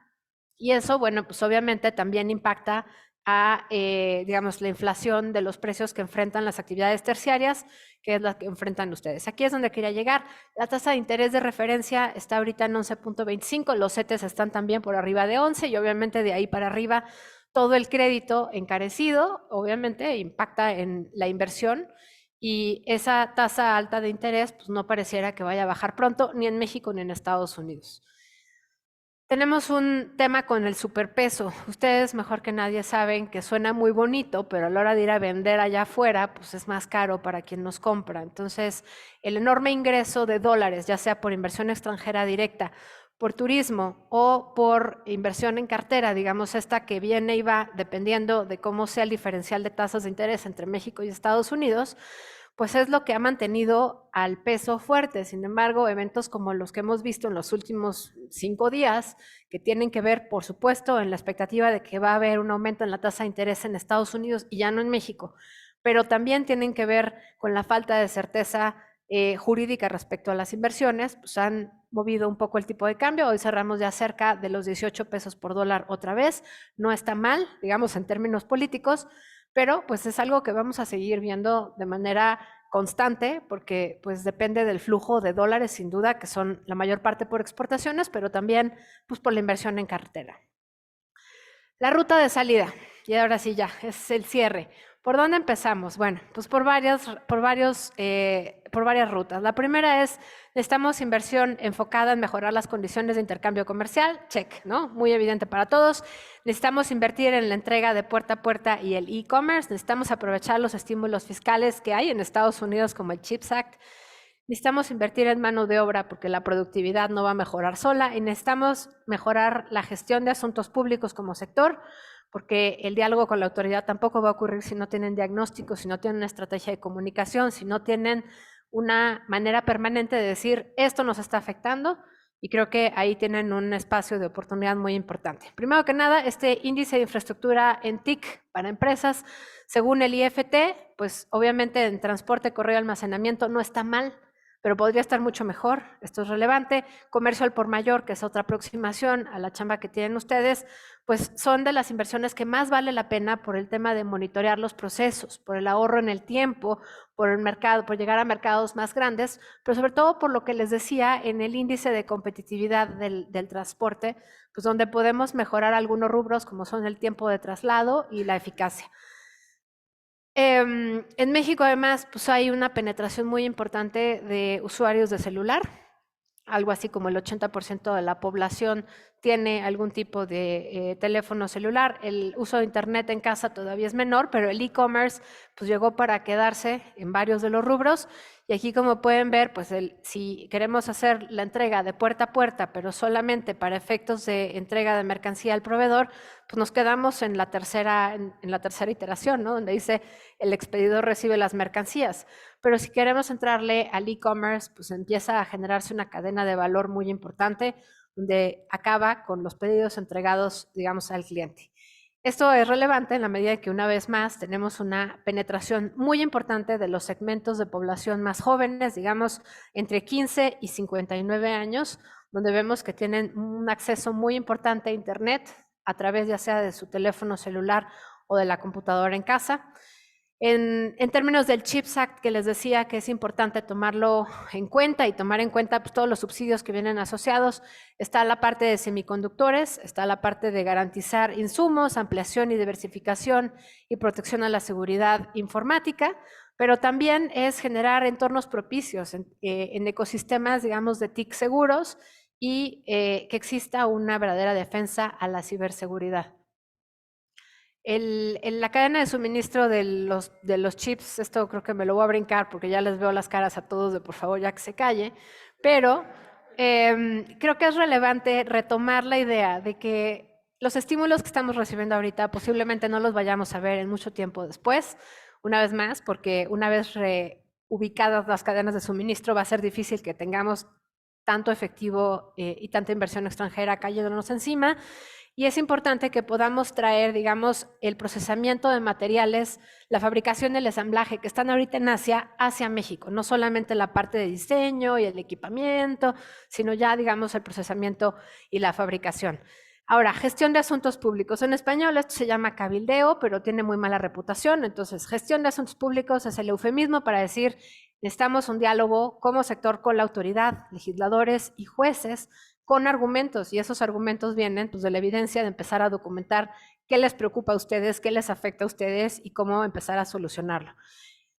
y eso, bueno, pues obviamente también impacta a, digamos, la inflación de los precios que enfrentan las actividades terciarias, que es la que enfrentan ustedes. Aquí es donde quería llegar. La tasa de interés de referencia está ahorita en 11,25, los CETES están también por arriba de 11 y obviamente de ahí para arriba todo el crédito encarecido, obviamente impacta en la inversión y esa tasa alta de interés pues no pareciera que vaya a bajar pronto, ni en México ni en Estados Unidos. Tenemos un tema con el superpeso. Ustedes mejor que nadie saben que suena muy bonito, pero a la hora de ir a vender allá afuera, pues es más caro para quien nos compra. Entonces, el enorme ingreso de dólares, ya sea por inversión extranjera directa, por turismo o por inversión en cartera, digamos esta que viene y va dependiendo de cómo sea el diferencial de tasas de interés entre México y Estados Unidos, pues es lo que ha mantenido al peso fuerte. Sin embargo, eventos como los que hemos visto en los últimos 5 días, que tienen que ver, por supuesto, en la expectativa de que va a haber un aumento en la tasa de interés en Estados Unidos y ya no en México, pero también tienen que ver con la falta de certeza jurídica respecto a las inversiones, pues han movido un poco el tipo de cambio. Hoy cerramos ya cerca de los 18 pesos por dólar otra vez. No está mal, digamos, en términos políticos, pero pues es algo que vamos a seguir viendo de manera constante porque pues depende del flujo de dólares sin duda, que son la mayor parte por exportaciones, pero también pues por la inversión en cartera. La ruta de salida, y ahora sí ya, es el cierre. ¿Por dónde empezamos? Bueno, pues por varias rutas. La primera es, necesitamos inversión enfocada en mejorar las condiciones de intercambio comercial, check, ¿no? Muy evidente para todos. Necesitamos invertir en la entrega de puerta a puerta y el e-commerce. Necesitamos aprovechar los estímulos fiscales que hay en Estados Unidos como el CHIPS Act. Necesitamos invertir en mano de obra porque la productividad no va a mejorar sola y necesitamos mejorar la gestión de asuntos públicos como sector, porque el diálogo con la autoridad tampoco va a ocurrir si no tienen diagnóstico, si no tienen una estrategia de comunicación, si no tienen una manera permanente de decir esto nos está afectando, y creo que ahí tienen un espacio de oportunidad muy importante. Primero que nada, este índice de infraestructura en TIC para empresas, según el IFT, pues obviamente en transporte, correo y almacenamiento no está mal, pero podría estar mucho mejor. Esto es relevante. Comercio al por mayor, que es otra aproximación a la chamba que tienen ustedes, pues son de las inversiones que más vale la pena por el tema de monitorear los procesos, por el ahorro en el tiempo, por el mercado, por llegar a mercados más grandes, pero sobre todo por lo que les decía en el índice de competitividad del transporte, pues donde podemos mejorar algunos rubros como son el tiempo de traslado y la eficacia. En México además pues hay una penetración muy importante de usuarios de celular, algo así como el 80% de la población tiene algún tipo de teléfono celular. El uso de internet en casa todavía es menor, pero el e-commerce pues llegó para quedarse en varios de los rubros. Y aquí, como pueden ver, pues si queremos hacer la entrega de puerta a puerta, pero solamente para efectos de entrega de mercancía al proveedor, pues nos quedamos en la tercera iteración, ¿no? Donde dice el expedidor recibe las mercancías. Pero si queremos entrarle al e-commerce, pues empieza a generarse una cadena de valor muy importante, donde acaba con los pedidos entregados, digamos, al cliente. Esto es relevante en la medida en que una vez más tenemos una penetración muy importante de los segmentos de población más jóvenes, digamos, entre 15 y 59 años, donde vemos que tienen un acceso muy importante a Internet a través ya sea de su teléfono celular o de la computadora en casa. En términos del CHIPS Act, que les decía que es importante tomarlo en cuenta y tomar en cuenta pues, todos los subsidios que vienen asociados, está la parte de semiconductores, está la parte de garantizar insumos, ampliación y diversificación y protección a la seguridad informática, pero también es generar entornos propicios en ecosistemas, digamos, de TIC seguros y que exista una verdadera defensa a la ciberseguridad. La cadena de suministro de los chips, esto creo que me lo voy a brincar porque ya les veo las caras a todos de por favor ya que se calle, pero creo que es relevante retomar la idea de que los estímulos que estamos recibiendo ahorita posiblemente no los vayamos a ver en mucho tiempo después, una vez más, porque una vez ubicadas las cadenas de suministro va a ser difícil que tengamos tanto efectivo y tanta inversión extranjera cayéndonos encima. Y es importante que podamos traer, digamos, el procesamiento de materiales, la fabricación y el ensamblaje que están ahorita en Asia, hacia México. No solamente la parte de diseño y el equipamiento, sino ya, digamos, el procesamiento y la fabricación. Ahora, gestión de asuntos públicos. En español esto se llama cabildeo, pero tiene muy mala reputación. Entonces, gestión de asuntos públicos es el eufemismo para decir necesitamos un diálogo como sector con la autoridad, legisladores y jueces, con argumentos, y esos argumentos vienen pues, de la evidencia de empezar a documentar qué les preocupa a ustedes, qué les afecta a ustedes y cómo empezar a solucionarlo.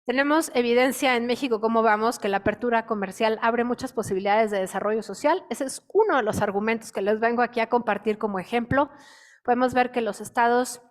Tenemos evidencia en México, cómo vamos, que la apertura comercial abre muchas posibilidades de desarrollo social. Ese es uno de los argumentos que les vengo aquí a compartir como ejemplo. Podemos ver que los estados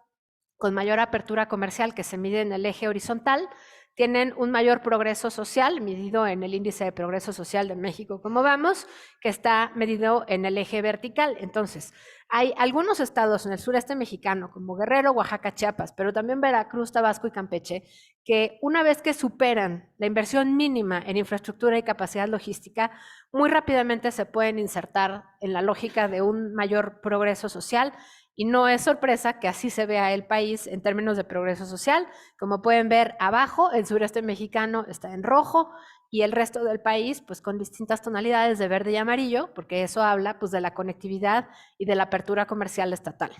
con mayor apertura comercial que se mide en el eje horizontal tienen un mayor progreso social, medido en el índice de progreso social de México, como vamos, que está medido en el eje vertical. Entonces, hay algunos estados en el sureste mexicano, como Guerrero, Oaxaca, Chiapas, pero también Veracruz, Tabasco y Campeche, que una vez que superan la inversión mínima en infraestructura y capacidad logística, muy rápidamente se pueden insertar en la lógica de un mayor progreso social. Y no es sorpresa que así se vea el país en términos de progreso social. Como pueden ver abajo, el sureste mexicano está en rojo y el resto del país pues con distintas tonalidades de verde y amarillo, porque eso habla pues de la conectividad y de la apertura comercial estatal.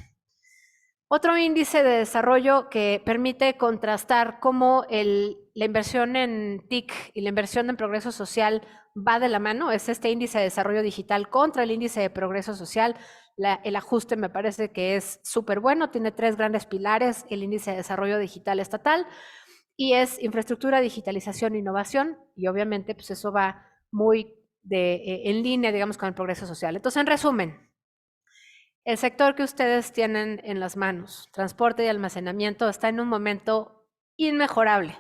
Otro índice de desarrollo que permite contrastar cómo la inversión en TIC y la inversión en progreso social va de la mano es este índice de desarrollo digital contra el índice de progreso social. El ajuste me parece que es súper bueno, tiene 3 grandes pilares, el índice de desarrollo digital estatal, y es infraestructura, digitalización e innovación, y obviamente pues eso va muy en línea, digamos, con el progreso social. Entonces, en resumen, el sector que ustedes tienen en las manos, transporte y almacenamiento, está en un momento inmejorable.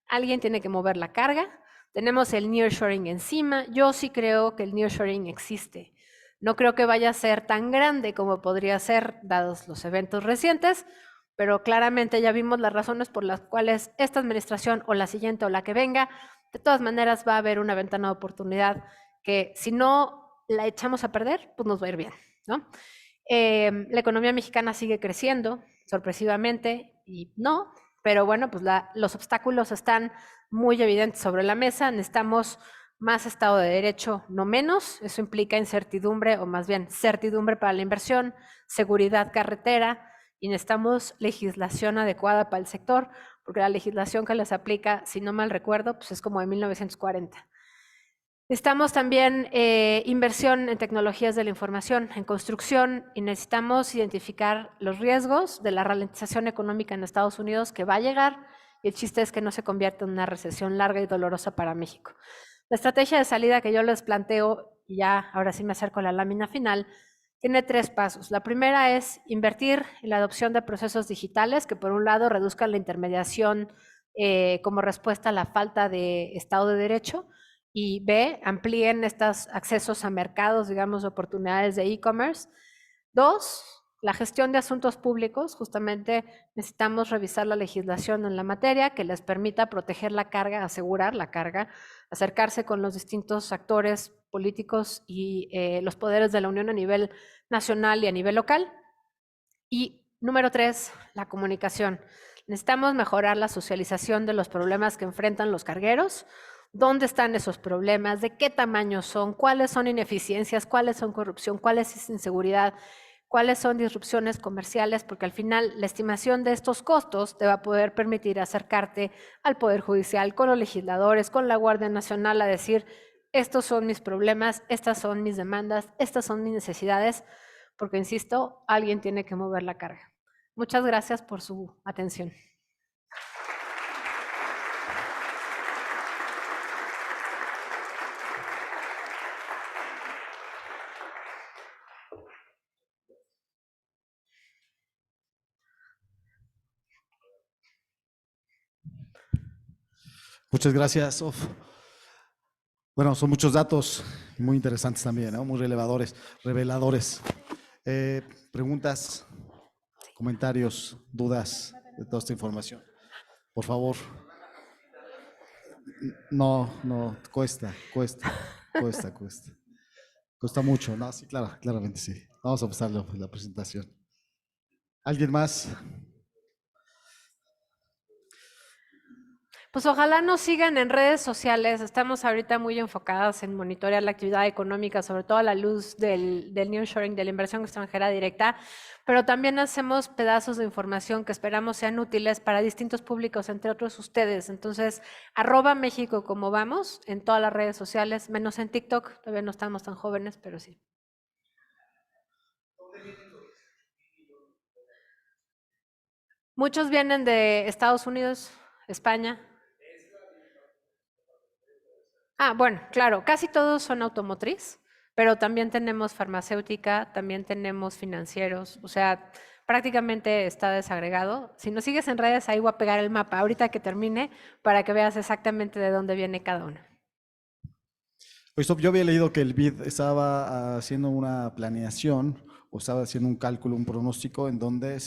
Alguien tiene que mover la carga, tenemos el nearshoring encima, yo sí creo que el nearshoring existe. No creo que vaya a ser tan grande como podría ser, dados los eventos recientes, pero claramente ya vimos las razones por las cuales esta administración o la siguiente o la que venga, de todas maneras va a haber una ventana de oportunidad que si no la echamos a perder, pues nos va a ir bien, ¿no? La economía mexicana sigue creciendo, sorpresivamente, y no, pero bueno, pues los obstáculos están muy evidentes sobre la mesa. Necesitamos más Estado de Derecho, no menos. Eso implica incertidumbre, o más bien certidumbre para la inversión, seguridad carretera, y necesitamos legislación adecuada para el sector, porque la legislación que les aplica, si no mal recuerdo, pues es como de 1940. Necesitamos también inversión en tecnologías de la información, en construcción, y necesitamos identificar los riesgos de la ralentización económica en Estados Unidos que va a llegar, y el chiste es que no se convierta en una recesión larga y dolorosa para México. La estrategia de salida que yo les planteo, y ya ahora sí me acerco a la lámina final, tiene 3 pasos. La primera es invertir en la adopción de procesos digitales que, por un lado, reduzcan la intermediación como respuesta a la falta de Estado de Derecho, y B, amplíen estos accesos a mercados, digamos, oportunidades de e-commerce. 2, la gestión de asuntos públicos. Justamente necesitamos revisar la legislación en la materia que les permita proteger la carga, asegurar la carga, acercarse con los distintos actores políticos y los poderes de la Unión a nivel nacional y a nivel local. Y número 3, la comunicación. Necesitamos mejorar la socialización de los problemas que enfrentan los cargueros. ¿Dónde están esos problemas? ¿De qué tamaño son? ¿Cuáles son ineficiencias? ¿Cuáles son corrupción? ¿Cuáles es inseguridad? ¿Cuáles son disrupciones comerciales? Porque al final la estimación de estos costos te va a poder permitir acercarte al Poder Judicial, con los legisladores, con la Guardia Nacional, a decir, estos son mis problemas, estas son mis demandas, estas son mis necesidades, porque, insisto, alguien tiene que mover la carga. Muchas gracias por su atención. Muchas gracias, Of. Bueno, son muchos datos muy interesantes también, ¿no? Muy reveladores. Preguntas, comentarios, dudas de toda esta información. Por favor. No, cuesta. Cuesta mucho, ¿no? Sí, claro, claramente sí. Vamos a pasar la presentación. ¿Alguien más? Pues ojalá nos sigan en redes sociales. Estamos ahorita muy enfocadas en monitorear la actividad económica, sobre todo a la luz del nearshoring, de la inversión extranjera directa, pero también hacemos pedazos de información que esperamos sean útiles para distintos públicos, entre otros ustedes. Entonces, @México como vamos en todas las redes sociales, menos en TikTok, todavía no estamos tan jóvenes, pero sí. Muchos vienen de Estados Unidos, España. Bueno, claro, casi todos son automotriz, pero también tenemos farmacéutica, también tenemos financieros, o sea, prácticamente está desagregado. Si nos sigues en redes, ahí voy a pegar el mapa ahorita que termine para que veas exactamente de dónde viene cada uno. Pues yo había leído que el BID estaba haciendo una planeación o estaba haciendo un cálculo, un pronóstico en donde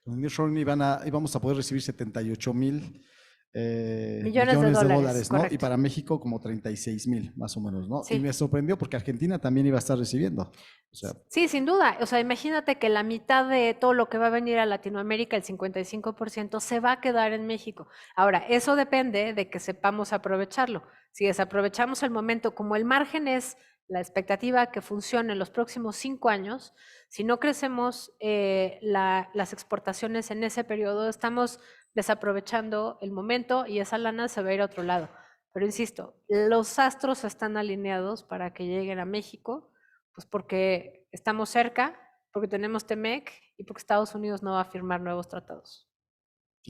con el nearshoring íbamos a poder recibir 78,000 Millones de dólares, ¿no? Y correcto. para México como 36,000 más o menos, ¿no? Y Sí. me sorprendió porque Argentina también iba a estar recibiendo. O sea, Sí, sin duda. O sea, imagínate que la mitad de todo lo que va a venir a Latinoamérica, el 55%, se va a quedar en México. Ahora, eso depende de que sepamos aprovecharlo. Si desaprovechamos el momento, como el margen es la expectativa que funcione en los próximos 5 años, si no crecemos las exportaciones en ese periodo, estamos desaprovechando el momento y esa lana se va a ir a otro lado. Pero insisto, los astros están alineados para que lleguen a México, pues porque estamos cerca, porque tenemos TEMEC y porque Estados Unidos no va a firmar nuevos tratados.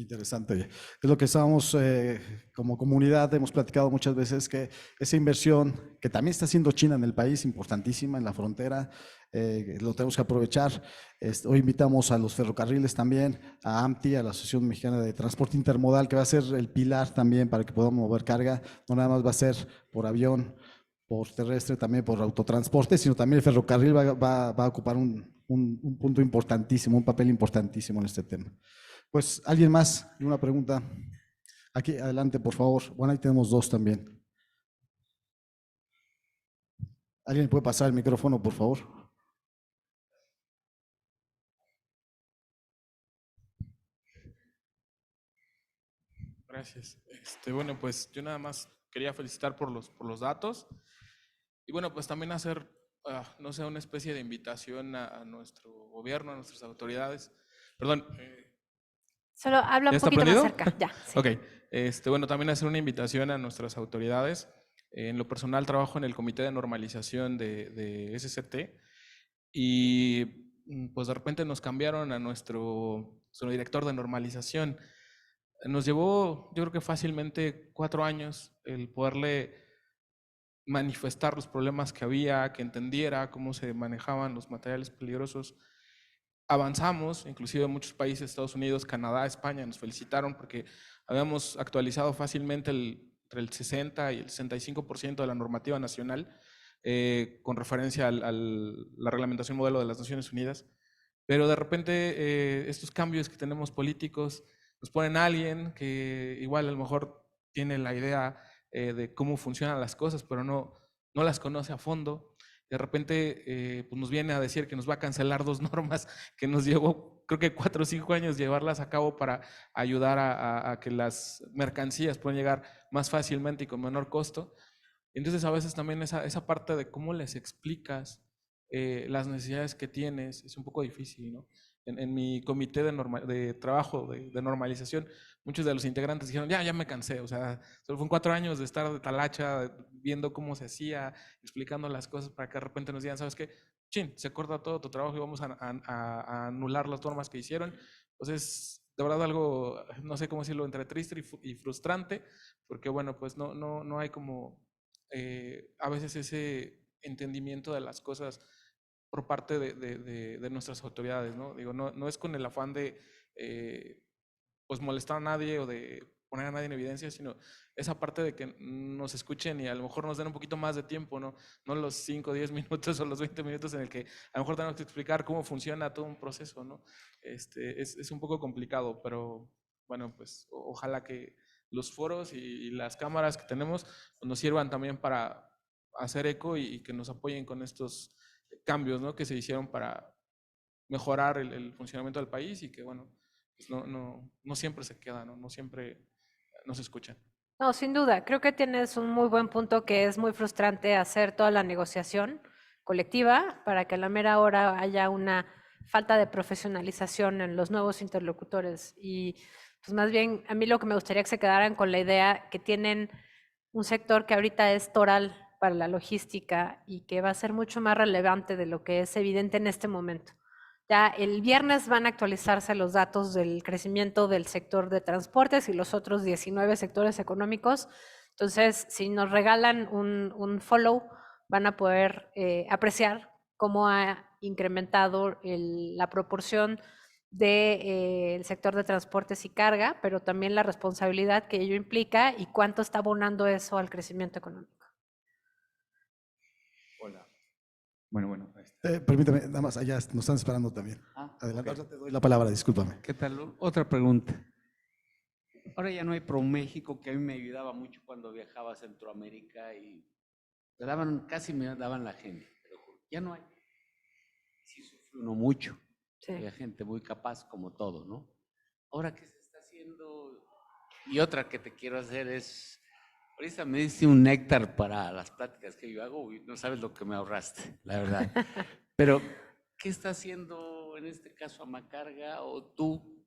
interesante. Es lo que estábamos como comunidad, hemos platicado muchas veces que esa inversión que también está haciendo China en el país, importantísima en la frontera, lo tenemos que aprovechar. Hoy invitamos a los ferrocarriles también, a AMTI, a la Asociación Mexicana de Transporte Intermodal, que va a ser el pilar también para que podamos mover carga. No nada más va a ser por avión, por terrestre, también por autotransporte, sino también el ferrocarril va a ocupar un punto importantísimo, un papel importantísimo en este tema. Pues, ¿alguien más? ¿Una pregunta? Aquí, adelante, por favor. Bueno, ahí tenemos 2 también. ¿Alguien puede pasar el micrófono, por favor? Gracias. Bueno, pues yo nada más quería felicitar por los datos y bueno, pues también hacer, no sé, una especie de invitación a nuestro gobierno, a nuestras autoridades. Perdón. Solo habla ¿Ya un está poquito más prendido? cerca, ya. Sí. Ok, bueno, también hacer una invitación a nuestras autoridades. En lo personal trabajo en el Comité de Normalización de SCT y pues de repente nos cambiaron a nuestro director de normalización. Nos llevó, yo creo que fácilmente 4 años el poderle manifestar los problemas que había, que entendiera cómo se manejaban los materiales peligrosos. Avanzamos, inclusive en muchos países, Estados Unidos, Canadá, España, nos felicitaron porque habíamos actualizado fácilmente entre el 60 y el 65% de la normativa nacional con referencia a la reglamentación modelo de las Naciones Unidas. Pero de repente estos cambios que tenemos políticos nos ponen a alguien que igual a lo mejor tiene la idea de cómo funcionan las cosas, pero no las conoce a fondo. De repente pues nos viene a decir que nos va a cancelar 2 normas que nos llevó, creo que 4 o 5 años llevarlas a cabo para ayudar a que las mercancías puedan llegar más fácilmente y con menor costo. Entonces a veces también esa parte de cómo les explicas las necesidades que tienes es un poco difícil, ¿no? En mi comité de trabajo de normalización, muchos de los integrantes dijeron, ya me cansé, o sea, solo fueron 4 años de estar de talacha, viendo cómo se hacía, explicando las cosas para que de repente nos digan, ¿sabes qué? Chin, se corta todo tu trabajo y vamos a anular las normas que hicieron. Entonces, de verdad algo, no sé cómo decirlo, entre triste y frustrante, porque bueno, pues no hay como a veces ese entendimiento de las cosas por parte de nuestras autoridades, ¿no? Digo, no es con el afán de pues molestar a nadie o de poner a nadie en evidencia, sino esa parte de que nos escuchen y a lo mejor nos den un poquito más de tiempo, ¿no? No los 5, 10 minutos o los 20 minutos en el que a lo mejor tenemos que explicar cómo funciona todo un proceso, ¿no? Es un poco complicado, pero bueno, pues ojalá que los foros y las cámaras que tenemos pues, nos sirvan también para hacer eco y que nos apoyen con estos cambios, ¿no? Que se hicieron para mejorar el funcionamiento del país y que, bueno, pues no siempre se queda, ¿no? No siempre nos escuchan. No, sin duda. Creo que tienes un muy buen punto que es muy frustrante hacer toda la negociación colectiva para que a la mera hora haya una falta de profesionalización en los nuevos interlocutores. Y pues más bien, a mí lo que me gustaría que se quedaran con la idea que tienen un sector que ahorita es toral para la logística y que va a ser mucho más relevante de lo que es evidente en este momento. Ya el viernes van a actualizarse los datos del crecimiento del sector de transportes y los otros 19 sectores económicos. Entonces, si nos regalan un follow, van a poder apreciar cómo ha incrementado la proporción del sector de transportes y carga, pero también la responsabilidad que ello implica y cuánto está abonando eso al crecimiento económico. Hola. Bueno. Permítame, nada más, allá nos están esperando también. Adelante, Ok. te doy la palabra, discúlpame. ¿Qué tal? Otra pregunta. Ahora ya no hay ProMéxico, que a mí me ayudaba mucho cuando viajaba a Centroamérica y casi me daban la gente, pero ya no hay. Sí sufre uno mucho. Sí. Hay gente muy capaz como todo, ¿no? Ahora, ¿qué se está haciendo? Y otra que te quiero hacer es, ahorita me diste un néctar para las pláticas que yo hago y no sabes lo que me ahorraste, la verdad. Pero, ¿qué está haciendo en este caso Amacarga o tú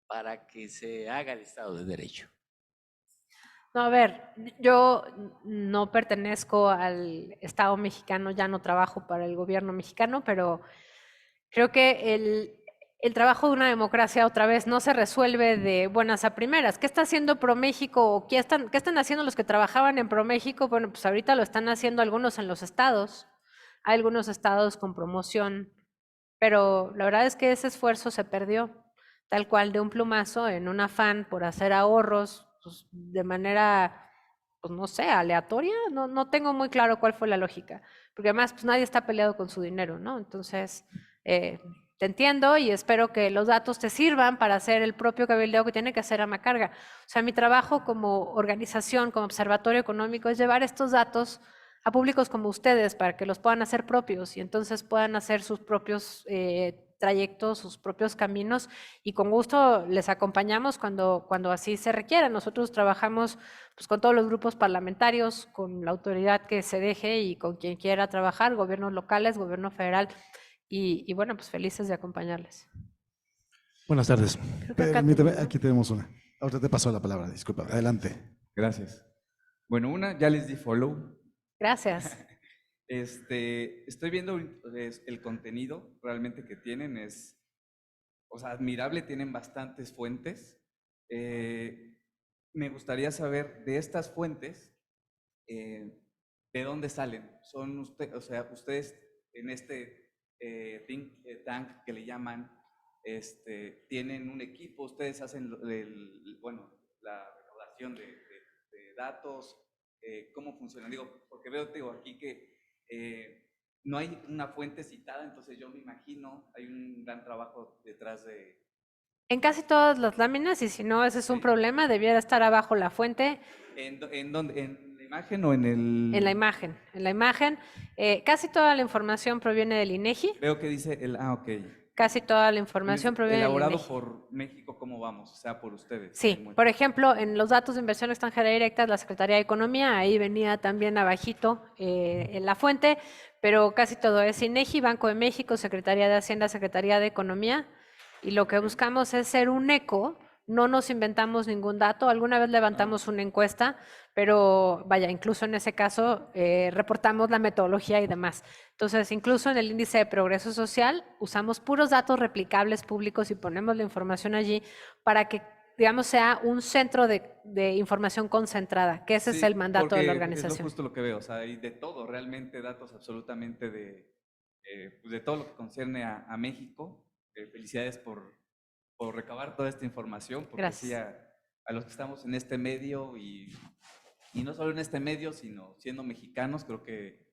para que se haga el Estado de Derecho? No, a ver, yo no pertenezco al Estado mexicano, ya no trabajo para el gobierno mexicano, pero creo que el trabajo de una democracia otra vez no se resuelve de buenas a primeras. ¿Qué está haciendo ProMéxico o qué están haciendo los que trabajaban en ProMéxico? Bueno, pues ahorita lo están haciendo algunos en los estados. Hay algunos estados con promoción, pero la verdad es que ese esfuerzo se perdió, tal cual de un plumazo, en un afán por hacer ahorros pues, de manera, pues no sé, aleatoria. No tengo muy claro cuál fue la lógica, porque además pues, nadie está peleado con su dinero, ¿no? Entonces, te entiendo y espero que los datos te sirvan para hacer el propio cabildeo que tiene que hacer Amacarga. O sea, mi trabajo como organización, como observatorio económico, es llevar estos datos a públicos como ustedes para que los puedan hacer propios y entonces puedan hacer sus propios trayectos, sus propios caminos, y con gusto les acompañamos cuando así se requiera. Nosotros trabajamos pues, con todos los grupos parlamentarios, con la autoridad que se deje y con quien quiera trabajar, gobiernos locales, gobierno federal, y bueno, pues felices de acompañarles. Buenas tardes. Creo que acá Permíteme, tenemos, ¿no? aquí tenemos una. Ahorita te paso la palabra, disculpa. Adelante. Gracias. Bueno, ya les di follow. Gracias. Estoy viendo el contenido realmente que tienen, o sea, admirable, tienen bastantes fuentes. Me gustaría saber de estas fuentes, ¿de dónde salen? Son ustedes en este think tank que le llaman, tienen un equipo, ustedes hacen la recaudación de datos, ¿cómo funciona? Digo, porque veo aquí que no hay una fuente citada, entonces yo me imagino hay un gran trabajo detrás de... En casi todas las láminas, y si no, ese es un problema, debiera estar abajo la fuente. ¿En dónde? ¿En la imagen o en el...? En la imagen. En la imagen, casi toda la información proviene del INEGI. Veo que dice ok. Casi toda la información proviene del Elaborado INEGI. por México, ¿cómo vamos? O sea, por ustedes. Sí, por ejemplo, en los datos de inversión extranjera directa, la Secretaría de Economía, ahí venía también abajito en la fuente, pero casi todo es INEGI, Banco de México, Secretaría de Hacienda, Secretaría de Economía, y lo que buscamos es ser un eco, no nos inventamos ningún dato, alguna vez levantamos una encuesta, pero vaya, incluso en ese caso reportamos la metodología y demás. Entonces, incluso en el índice de progreso social usamos puros datos replicables públicos y ponemos la información allí para que, digamos, sea un centro de información concentrada, que ese es el mandato de la organización. Es justo lo que veo, o sea, hay de todo, realmente datos absolutamente de todo lo que concierne a México. Felicidades por recabar toda esta información, porque sí, a los que estamos en este medio y no solo en este medio, sino siendo mexicanos, creo que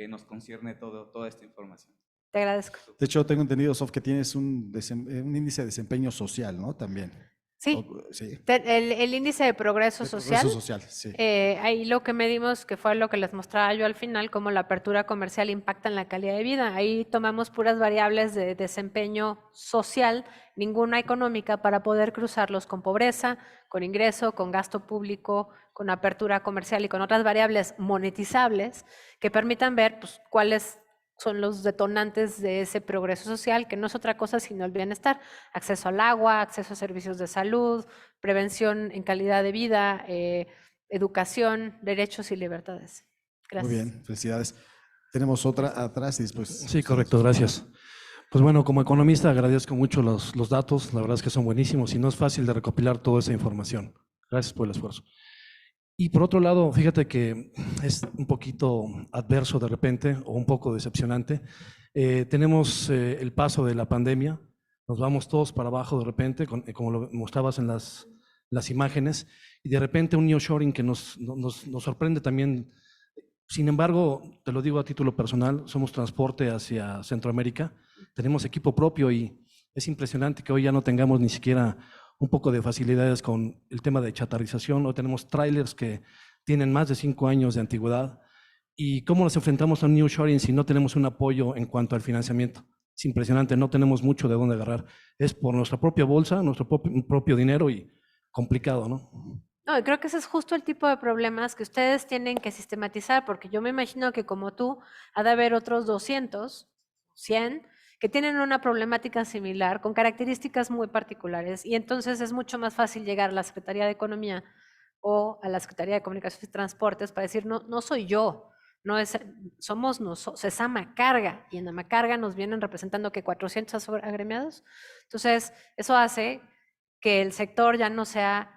nos concierne toda esta información. Te agradezco. De hecho, tengo entendido, Sof, que tienes un índice de desempeño social, ¿no? También. Sí, Sí. el índice de progreso social. Progreso social, sí. Ahí lo que medimos, que fue lo que les mostraba yo al final, cómo la apertura comercial impacta en la calidad de vida. Ahí tomamos puras variables de desempeño social, ninguna económica, para poder cruzarlos con pobreza, con ingreso, con gasto público, con apertura comercial y con otras variables monetizables que permitan ver pues, cuáles son los detonantes de ese progreso social, que no es otra cosa sino el bienestar, acceso al agua, acceso a servicios de salud, prevención en calidad de vida, educación, derechos y libertades. Gracias. Muy bien, felicidades. Tenemos otra atrás y después. Sí, correcto, gracias. Pues bueno, como economista agradezco mucho los datos, la verdad es que son buenísimos y no es fácil de recopilar toda esa información. Gracias por el esfuerzo. Y por otro lado, fíjate que es un poquito adverso de repente o un poco decepcionante. Tenemos el paso de la pandemia, nos vamos todos para abajo de repente, como lo mostrabas en las imágenes, y de repente un nearshoring que nos sorprende también. Sin embargo, te lo digo a título personal, somos transporte hacia Centroamérica, tenemos equipo propio y es impresionante que hoy ya no tengamos ni siquiera un poco de facilidades con el tema de chatarrización, o tenemos trailers que tienen más de 5 años de antigüedad. ¿Y cómo nos enfrentamos a un nearshoring si no tenemos un apoyo en cuanto al financiamiento? Es impresionante, no tenemos mucho de dónde agarrar. Es por nuestra propia bolsa, nuestro propio dinero y complicado, ¿no? No, creo que ese es justo el tipo de problemas que ustedes tienen que sistematizar, porque yo me imagino que como tú, ha de haber otros 200, 100, que tienen una problemática similar, con características muy particulares, y entonces es mucho más fácil llegar a la Secretaría de Economía o a la Secretaría de Comunicaciones y Transportes para decir, no soy yo, somos nosotros, es Amacarga, y en Amacarga nos vienen representando que 400 agremiados. Entonces, eso hace que el sector ya no sea,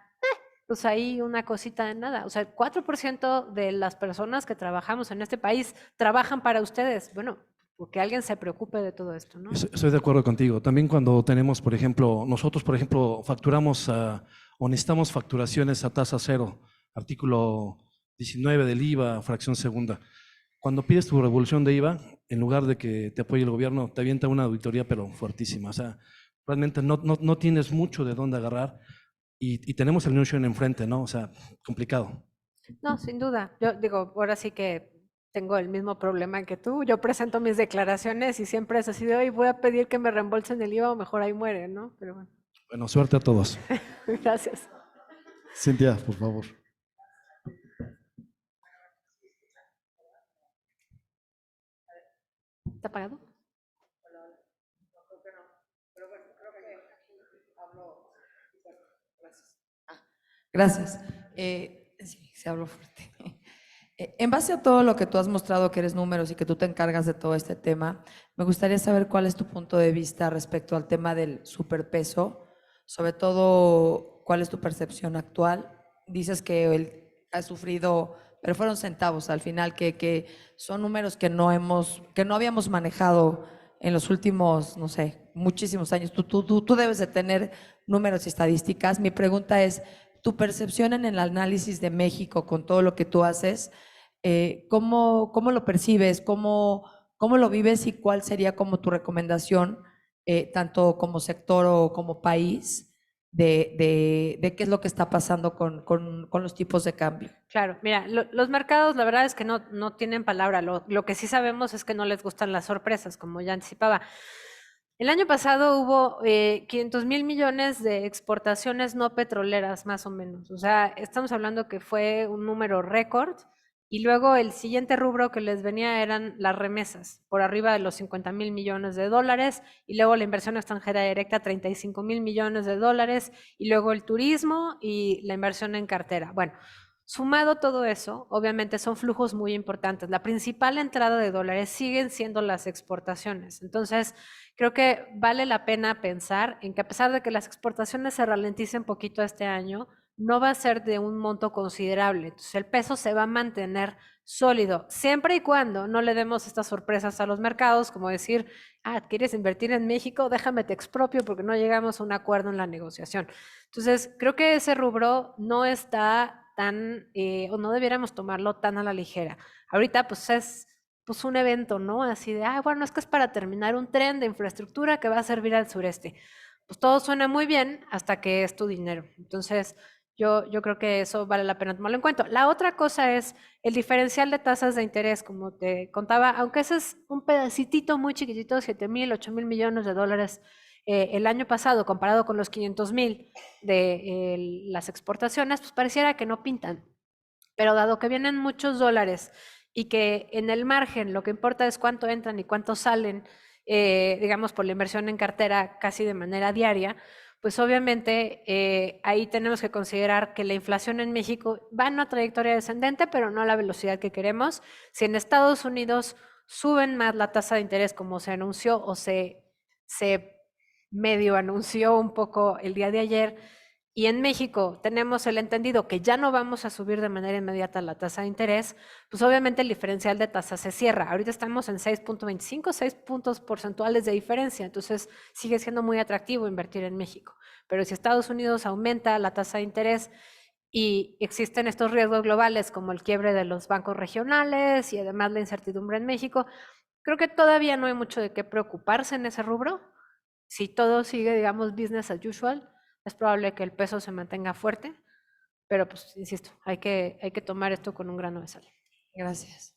pues ahí una cosita de nada. O sea, el 4% de las personas que trabajamos en este país trabajan para ustedes. Bueno, porque alguien se preocupe de todo esto, ¿no? Estoy de acuerdo contigo. También cuando tenemos, por ejemplo, nosotros, por ejemplo, facturamos o necesitamos facturaciones a tasa cero, artículo 19 del IVA, fracción segunda. Cuando pides tu revolución de IVA, en lugar de que te apoye el gobierno, te avienta una auditoría, pero fuertísima. O sea, realmente no tienes mucho de dónde agarrar y tenemos el nearshoring enfrente, ¿no? O sea, complicado. No, sin duda. Yo digo, ahora sí que tengo el mismo problema que tú. Yo presento mis declaraciones y siempre es así de, hoy voy a pedir que me reembolsen el IVA o mejor ahí muere, ¿no? Pero bueno, Bueno, suerte a todos. gracias. Cintia, por favor. ¿Está apagado? Gracias. Sí, se habló fuerte. En base a todo lo que tú has mostrado, que eres números y que tú te encargas de todo este tema, me gustaría saber cuál es tu punto de vista respecto al tema del superpeso, sobre todo cuál es tu percepción actual. Dices que él ha sufrido, pero fueron centavos al final, que son números que no habíamos manejado en los últimos, no sé, muchísimos años. Tú debes de tener números y estadísticas. Mi pregunta es, tu percepción en el análisis de México con todo lo que tú haces, ¿cómo lo percibes? ¿Cómo lo vives y cuál sería como tu recomendación, tanto como sector o como país, de qué es lo que está pasando con los tipos de cambio? Claro, mira, los mercados la verdad es que no tienen palabra. Lo que sí sabemos es que no les gustan las sorpresas, como ya anticipaba. El año pasado hubo 500,000 millones de exportaciones no petroleras, más o menos. O sea, estamos hablando que fue un número récord. Y luego el siguiente rubro que les venía eran las remesas, por arriba de los 50,000 millones de dólares. Y luego la inversión extranjera directa, 35,000 millones de dólares. Y luego el turismo y la inversión en cartera. Bueno, sumado todo eso, obviamente son flujos muy importantes. La principal entrada de dólares siguen siendo las exportaciones. Entonces, creo que vale la pena pensar en que a pesar de que las exportaciones se ralenticen poquito este año, no va a ser de un monto considerable. Entonces, el peso se va a mantener sólido, siempre y cuando no le demos estas sorpresas a los mercados, como decir, ¿quieres invertir en México? Déjame te expropio porque no llegamos a un acuerdo en la negociación. Entonces, creo que ese rubro no está tan, o no debiéramos tomarlo tan a la ligera. Ahorita, pues es un evento, ¿no? Así de, bueno, es que es para terminar un tren de infraestructura que va a servir al sureste. Pues todo suena muy bien hasta que es tu dinero. Entonces, yo creo que eso vale la pena tomarlo en cuenta. La otra cosa es el diferencial de tasas de interés, como te contaba, aunque ese es un pedacitito muy chiquitito, 7,000, 8,000 millones de dólares el año pasado, comparado con los 500,000 de las exportaciones, pues pareciera que no pintan. Pero dado que vienen muchos dólares y que en el margen lo que importa es cuánto entran y cuánto salen, digamos, por la inversión en cartera casi de manera diaria, pues obviamente ahí tenemos que considerar que la inflación en México va en una trayectoria descendente, pero no a la velocidad que queremos. Si en Estados Unidos suben más la tasa de interés como se anunció o se medio anunció un poco el día de ayer, y en México tenemos el entendido que ya no vamos a subir de manera inmediata la tasa de interés, pues obviamente el diferencial de tasa se cierra. Ahorita estamos en 6.25, 6 puntos porcentuales de diferencia, entonces sigue siendo muy atractivo invertir en México. Pero si Estados Unidos aumenta la tasa de interés y existen estos riesgos globales como el quiebre de los bancos regionales y además la incertidumbre en México, creo que todavía no hay mucho de qué preocuparse en ese rubro. Si todo sigue, digamos, business as usual, es probable que el peso se mantenga fuerte, pero pues, insisto, hay que tomar esto con un grano de sal. Gracias.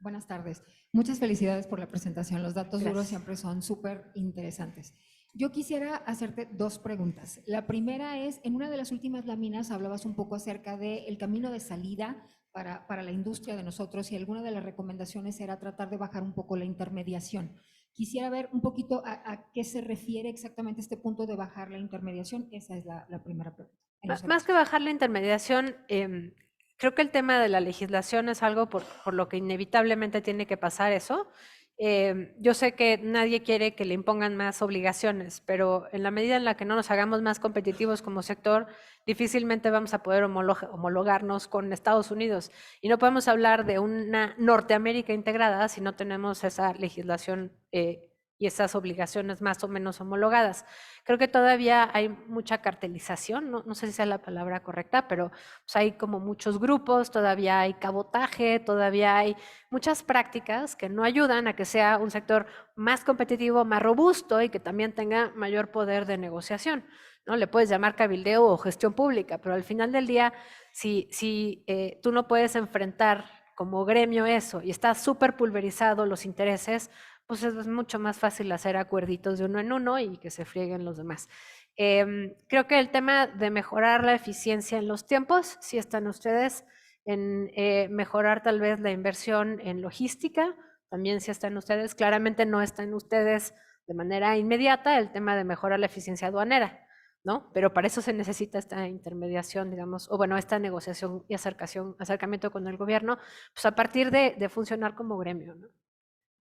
Buenas tardes. Muchas felicidades por la presentación. Los datos Gracias. duros siempre son súper interesantes. Yo quisiera hacerte dos preguntas. La primera es, en una de las últimas láminas hablabas un poco acerca del camino de salida para la industria de nosotros y alguna de las recomendaciones era tratar de bajar un poco la intermediación. Quisiera ver un poquito a qué se refiere exactamente este punto de bajar la intermediación. Esa es la primera pregunta. Más que bajar la intermediación, creo que el tema de la legislación es algo por lo que inevitablemente tiene que pasar eso. Yo sé que nadie quiere que le impongan más obligaciones, pero en la medida en la que no nos hagamos más competitivos como sector, difícilmente vamos a poder homologarnos con Estados Unidos. Y no podemos hablar de una Norteamérica integrada si no tenemos esa legislación y esas obligaciones más o menos homologadas. Creo que todavía hay mucha cartelización, no sé si sea la palabra correcta, pero pues hay como muchos grupos, todavía hay cabotaje, todavía hay muchas prácticas que no ayudan a que sea un sector más competitivo, más robusto y que también tenga mayor poder de negociación, ¿no? Le puedes llamar cabildeo o gestión pública, pero al final del día, si tú no puedes enfrentar como gremio eso y está súper pulverizado los intereses, pues es mucho más fácil hacer acuerditos de uno en uno y que se frieguen los demás. Creo que el tema de mejorar la eficiencia en los tiempos, sí están ustedes, en mejorar tal vez la inversión en logística, también sí están ustedes, claramente no están ustedes de manera inmediata el tema de mejorar la eficiencia aduanera, ¿no? Pero para eso se necesita esta intermediación, digamos, o bueno, esta negociación y acercamiento con el gobierno, pues a partir de funcionar como gremio, ¿no?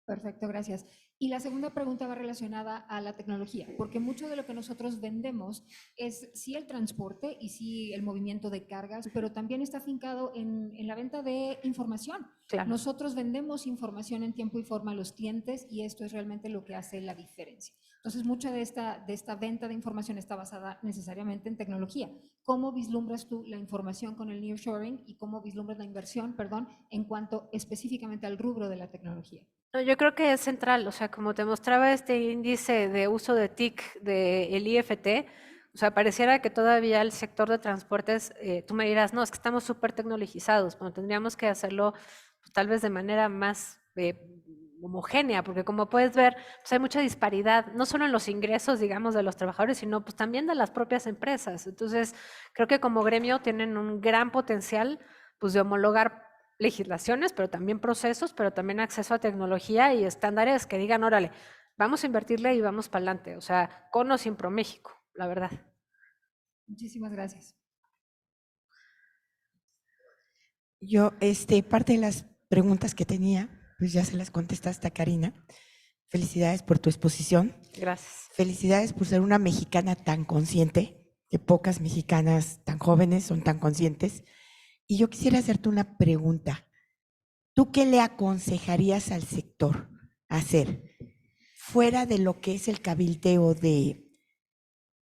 Perfecto, gracias. Y la segunda pregunta va relacionada a la tecnología, porque mucho de lo que nosotros vendemos es sí el transporte y sí el movimiento de cargas, pero también está afincado en la venta de información. Claro. Nosotros vendemos información en tiempo y forma a los clientes y esto es realmente lo que hace la diferencia. Entonces, mucha de esta venta de información está basada necesariamente en tecnología. ¿Cómo vislumbras tú la información con el nearshoring y cómo vislumbras la inversión, en cuanto específicamente al rubro de la tecnología? No, yo creo que es central, o sea, como te mostraba este índice de uso de TIC del IFT, o sea, pareciera que todavía el sector de transportes, tú me dirás, no, es que estamos súper tecnologizados, bueno, tendríamos que hacerlo pues, tal vez de manera más homogénea, porque como puedes ver, pues hay mucha disparidad, no solo en los ingresos, digamos, de los trabajadores, sino pues también de las propias empresas. Entonces, creo que como gremio tienen un gran potencial, pues de homologar legislaciones, pero también procesos, pero también acceso a tecnología y estándares que digan, órale, vamos a invertirle y vamos para adelante. O sea, con o sin ProMéxico, la verdad. Muchísimas gracias. Yo, parte de las preguntas que tenía, pues ya se las contestaste a Karina. Felicidades por tu exposición. Gracias. Felicidades por ser una mexicana tan consciente, que pocas mexicanas tan jóvenes son tan conscientes. Y yo quisiera hacerte una pregunta. ¿Tú qué le aconsejarías al sector hacer fuera de lo que es el cabildeo de,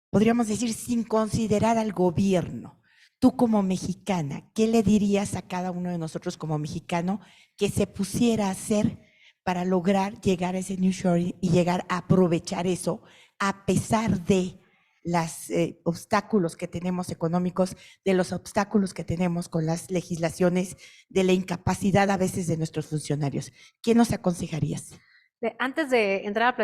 podríamos decir, sin considerar al gobierno? Tú como mexicana, ¿qué le dirías a cada uno de nosotros como mexicano que se pusiera a hacer para lograr llegar a ese nearshoring y llegar a aprovechar eso a pesar de los obstáculos que tenemos económicos, de los obstáculos que tenemos con las legislaciones, de la incapacidad a veces de nuestros funcionarios? ¿Qué nos aconsejarías? Antes de entrar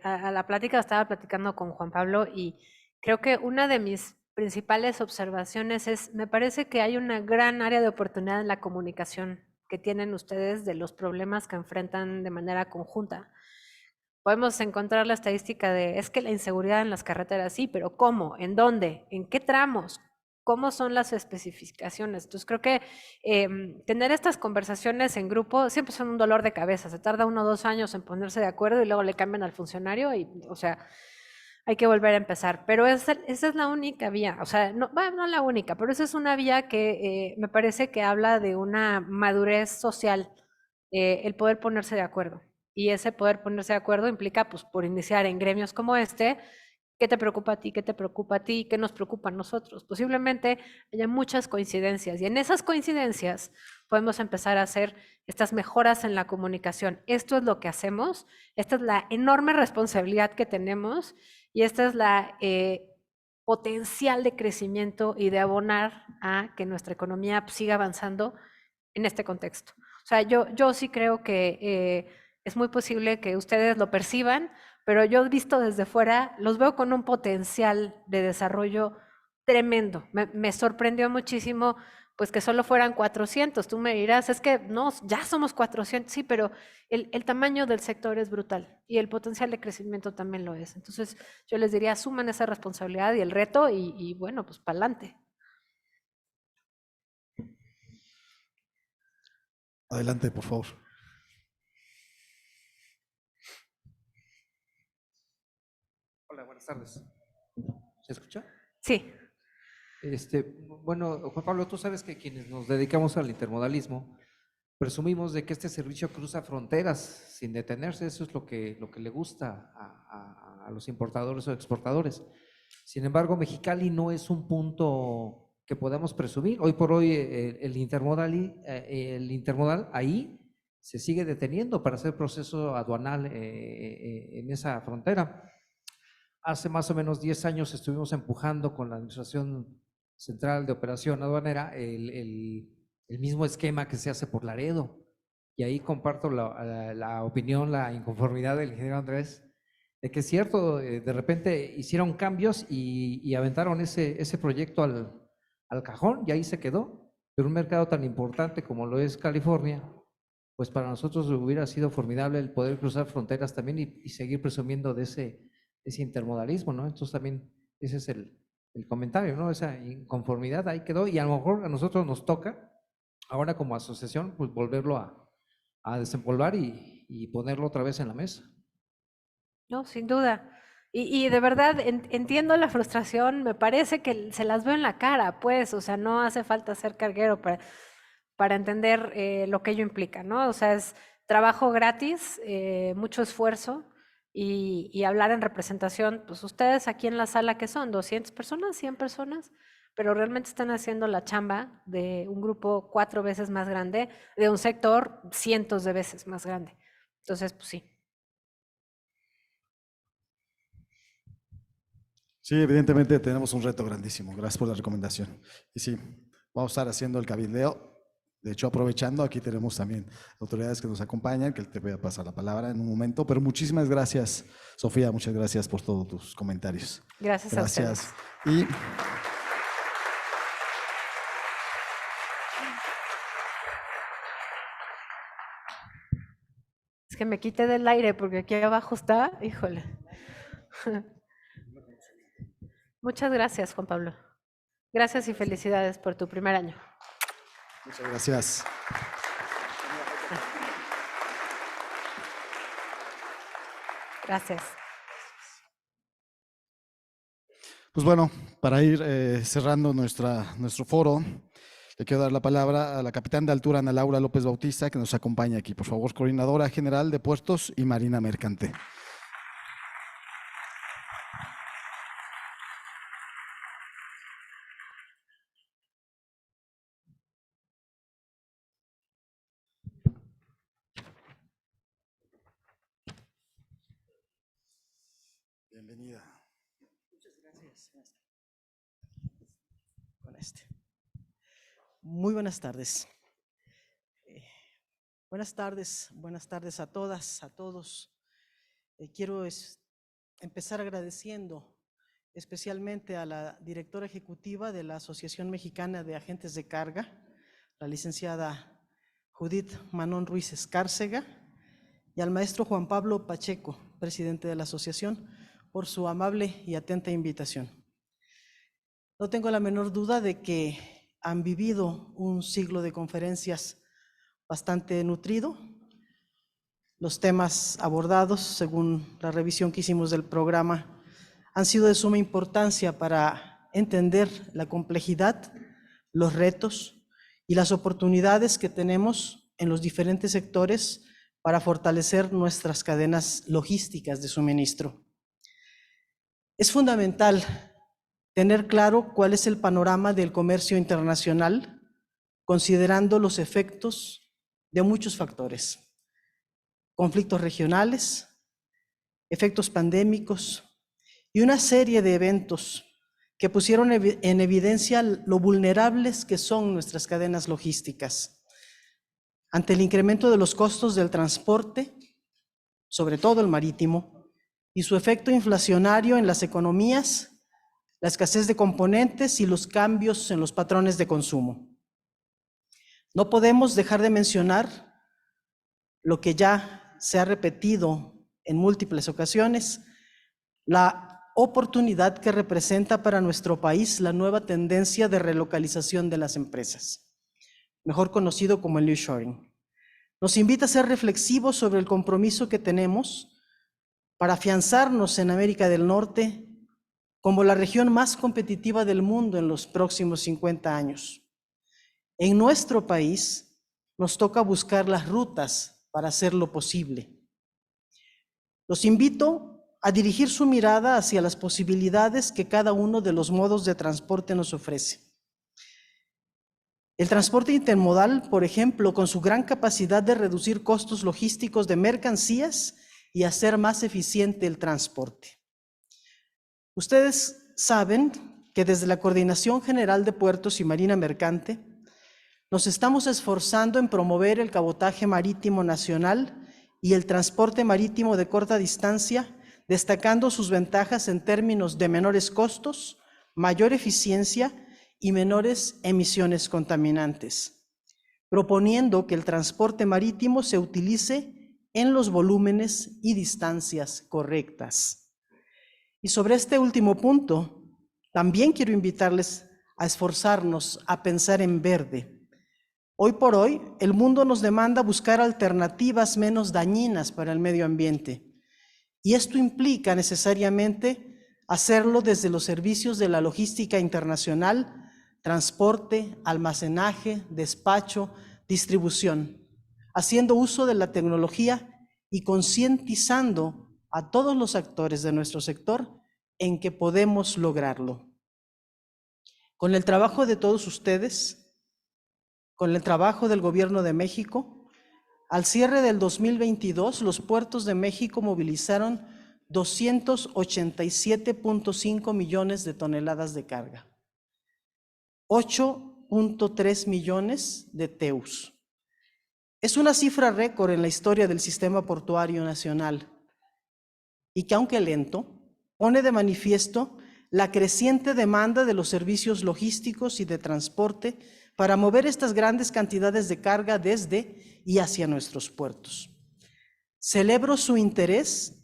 a la plática, estaba platicando con Juan Pablo y creo que una de mis principales observaciones es, me parece que hay una gran área de oportunidad en la comunicación que tienen ustedes de los problemas que enfrentan de manera conjunta. Podemos encontrar la estadística de, es que la inseguridad en las carreteras, sí, pero ¿cómo? ¿En dónde? ¿En qué tramos? ¿Cómo son las especificaciones? Entonces creo que tener estas conversaciones en grupo siempre son un dolor de cabeza. Se tarda 1 o 2 años en ponerse de acuerdo y luego le cambian al funcionario y, o sea, hay que volver a empezar. Pero esa es la única vía, o sea, no la única, pero esa es una vía que me parece que habla de una madurez social, el poder ponerse de acuerdo. Y ese poder ponerse de acuerdo implica, pues, por iniciar en gremios como este, ¿qué te preocupa a ti? ¿Qué te preocupa a ti? ¿Qué nos preocupa a nosotros? Posiblemente haya muchas coincidencias y en esas coincidencias podemos empezar a hacer estas mejoras en la comunicación. Esto es lo que hacemos, esta es la enorme responsabilidad que tenemos y esta es la potencial de crecimiento y de abonar a que nuestra economía siga avanzando en este contexto. O sea, yo sí creo que es muy posible que ustedes lo perciban, pero yo visto desde fuera, los veo con un potencial de desarrollo tremendo. Me sorprendió muchísimo pues que solo fueran 400. Tú me dirás, es que no, ya somos 400, sí, pero el tamaño del sector es brutal y el potencial de crecimiento también lo es. Entonces yo les diría, asuman esa responsabilidad y el reto y bueno, pues para adelante. Adelante, por favor. Hola, buenas tardes. ¿Se escucha? Sí. Bueno, Juan Pablo, tú sabes que quienes nos dedicamos al intermodalismo presumimos de que este servicio cruza fronteras sin detenerse. Eso es lo que le gusta a los importadores o exportadores. Sin embargo, Mexicali no es un punto que podamos presumir. Hoy por hoy el intermodal ahí se sigue deteniendo para hacer proceso aduanal en esa frontera. Hace más o menos 10 años estuvimos empujando con la Administración Central de Operación Aduanera el el mismo esquema que se hace por Laredo. Y ahí comparto la opinión, la inconformidad del ingeniero Andrés, de que es cierto, de repente hicieron cambios y aventaron ese proyecto al cajón y ahí se quedó. Pero un mercado tan importante como lo es California, pues para nosotros hubiera sido formidable el poder cruzar fronteras también y seguir presumiendo de ese intermodalismo, ¿no? Entonces también ese es el comentario, ¿no? Esa inconformidad ahí quedó y a lo mejor a nosotros nos toca ahora como asociación pues volverlo a desempolvar y ponerlo otra vez en la mesa. No, sin duda. Y de verdad entiendo la frustración, me parece que se las veo en la cara, pues, o sea, no hace falta ser carguero para entender lo que ello implica, ¿no? O sea, es trabajo gratis, mucho esfuerzo y hablar en representación, pues ustedes aquí en la sala, ¿qué son? ¿200 personas? ¿100 personas? Pero realmente están haciendo la chamba de un grupo 4 veces más grande, de un sector cientos de veces más grande. Entonces, pues sí. Sí, evidentemente tenemos un reto grandísimo. Gracias por la recomendación. Y sí, vamos a estar haciendo el cabildeo. De hecho, aprovechando, aquí tenemos también autoridades que nos acompañan, que te voy a pasar la palabra en un momento. Pero muchísimas gracias, Sofía. Muchas gracias por todos tus comentarios. Gracias a ustedes. Y Es que me quité del aire porque aquí abajo está, híjole. Muchas gracias, Juan Pablo. Gracias y felicidades por tu primer año. muchas gracias. Gracias. Pues bueno, para ir cerrando nuestro foro, le quiero dar la palabra a la capitán de altura, Ana Laura López Bautista, que nos acompaña aquí. Por favor, coordinadora general de Puertos y Marina Mercante. Bienvenida. Muchas gracias. Muy buenas tardes. Buenas tardes a todas, a todos. Quiero empezar agradeciendo especialmente a la directora ejecutiva de la Asociación Mexicana de Agentes de Carga, la licenciada Judith Manon Ruiz Escárcega, y al maestro Juan Pablo Pacheco, presidente de la asociación, por su amable y atenta invitación. No tengo la menor duda de que han vivido un siglo de conferencias bastante nutrido. Los temas abordados, según la revisión que hicimos del programa, han sido de suma importancia para entender la complejidad, los retos y las oportunidades que tenemos en los diferentes sectores para fortalecer nuestras cadenas logísticas de suministro. Es fundamental tener claro cuál es el panorama del comercio internacional, considerando los efectos de muchos factores: conflictos regionales, efectos pandémicos y una serie de eventos que pusieron en evidencia lo vulnerables que son nuestras cadenas logísticas. Ante el incremento de los costos del transporte, sobre todo el marítimo, y su efecto inflacionario en las economías, la escasez de componentes y los cambios en los patrones de consumo. No podemos dejar de mencionar lo que ya se ha repetido en múltiples ocasiones, la oportunidad que representa para nuestro país la nueva tendencia de relocalización de las empresas, mejor conocido como el nearshoring. Nos invita a ser reflexivos sobre el compromiso que tenemos para afianzarnos en América del Norte como la región más competitiva del mundo en los próximos 50 años. En nuestro país nos toca buscar las rutas para hacerlo posible. Los invito a dirigir su mirada hacia las posibilidades que cada uno de los modos de transporte nos ofrece. El transporte intermodal, por ejemplo, con su gran capacidad de reducir costos logísticos de mercancías y hacer más eficiente el transporte. Ustedes saben que desde la Coordinación General de Puertos y Marina Mercante Nos estamos esforzando en promover el cabotaje marítimo nacional y el transporte marítimo de corta distancia, destacando sus ventajas en términos de menores costos, mayor eficiencia y menores emisiones contaminantes, proponiendo que el transporte marítimo se utilice en los volúmenes y distancias correctas. Y sobre este último punto, también quiero invitarles a esforzarnos a pensar en verde. Hoy por hoy, el mundo nos demanda buscar alternativas menos dañinas para el medio ambiente. Y esto implica necesariamente hacerlo desde los servicios de la logística internacional, transporte, almacenaje, despacho, distribución, haciendo uso de la tecnología y concientizando a todos los actores de nuestro sector en que podemos lograrlo. Con el trabajo de todos ustedes, con el trabajo del Gobierno de México, al cierre del 2022, los puertos de México movilizaron 287.5 millones de toneladas de carga, 8.3 millones de TEUs. Es una cifra récord en la historia del sistema portuario nacional y que, aunque lento, pone de manifiesto la creciente demanda de los servicios logísticos y de transporte para mover estas grandes cantidades de carga desde y hacia nuestros puertos. Celebro su interés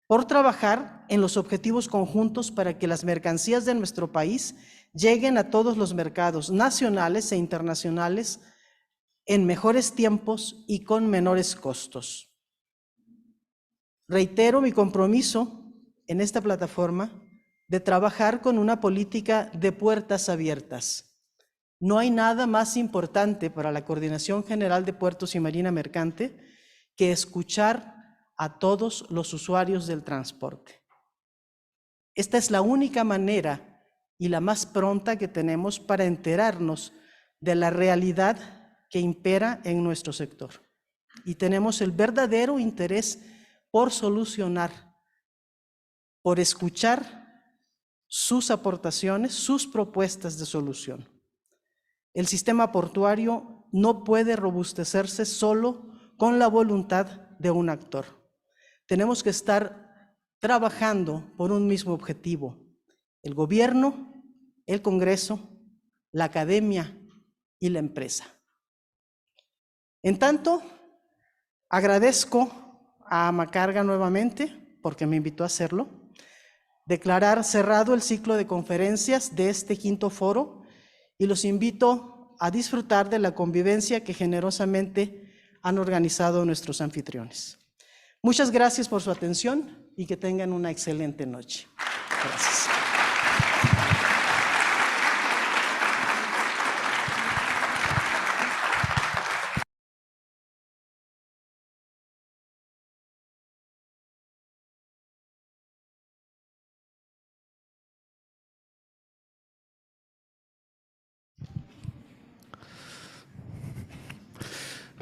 por trabajar en los objetivos conjuntos para que las mercancías de nuestro país lleguen a todos los mercados nacionales e internacionales en mejores tiempos y con menores costos. Reitero mi compromiso en esta plataforma de trabajar con una política de puertas abiertas. No hay nada más importante para la Coordinación General de Puertos y Marina Mercante que escuchar a todos los usuarios del transporte. Esta es la única manera y la más pronta que tenemos para enterarnos de la realidad que impera en nuestro sector. Y tenemos el verdadero interés por solucionar, por escuchar sus aportaciones, sus propuestas de solución. El sistema portuario no puede robustecerse solo con la voluntad de un actor. Tenemos que estar trabajando por un mismo objetivo: el gobierno, el Congreso, la academia y la empresa. En tanto, agradezco a Amacarga nuevamente porque me invitó a hacerlo, declarar cerrado el ciclo de conferencias de este quinto foro y los invito a disfrutar de la convivencia que generosamente han organizado nuestros anfitriones. Muchas gracias por su atención y que tengan una excelente noche. Gracias.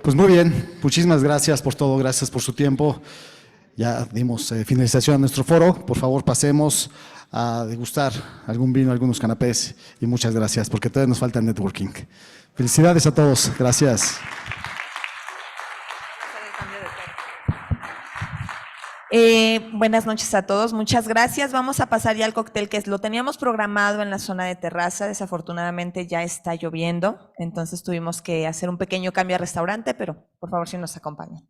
Pues muy bien, muchísimas gracias por todo, gracias por su tiempo. Ya dimos finalización a nuestro foro. Por favor, pasemos a degustar algún vino, algunos canapés y muchas gracias, porque todavía nos falta el networking. Felicidades a todos, gracias. Buenas noches a todos, muchas gracias. Vamos a pasar ya al cóctel que lo teníamos programado en la zona de terraza. Desafortunadamente ya está lloviendo, entonces tuvimos que hacer un pequeño cambio al restaurante, pero por favor si nos acompañan.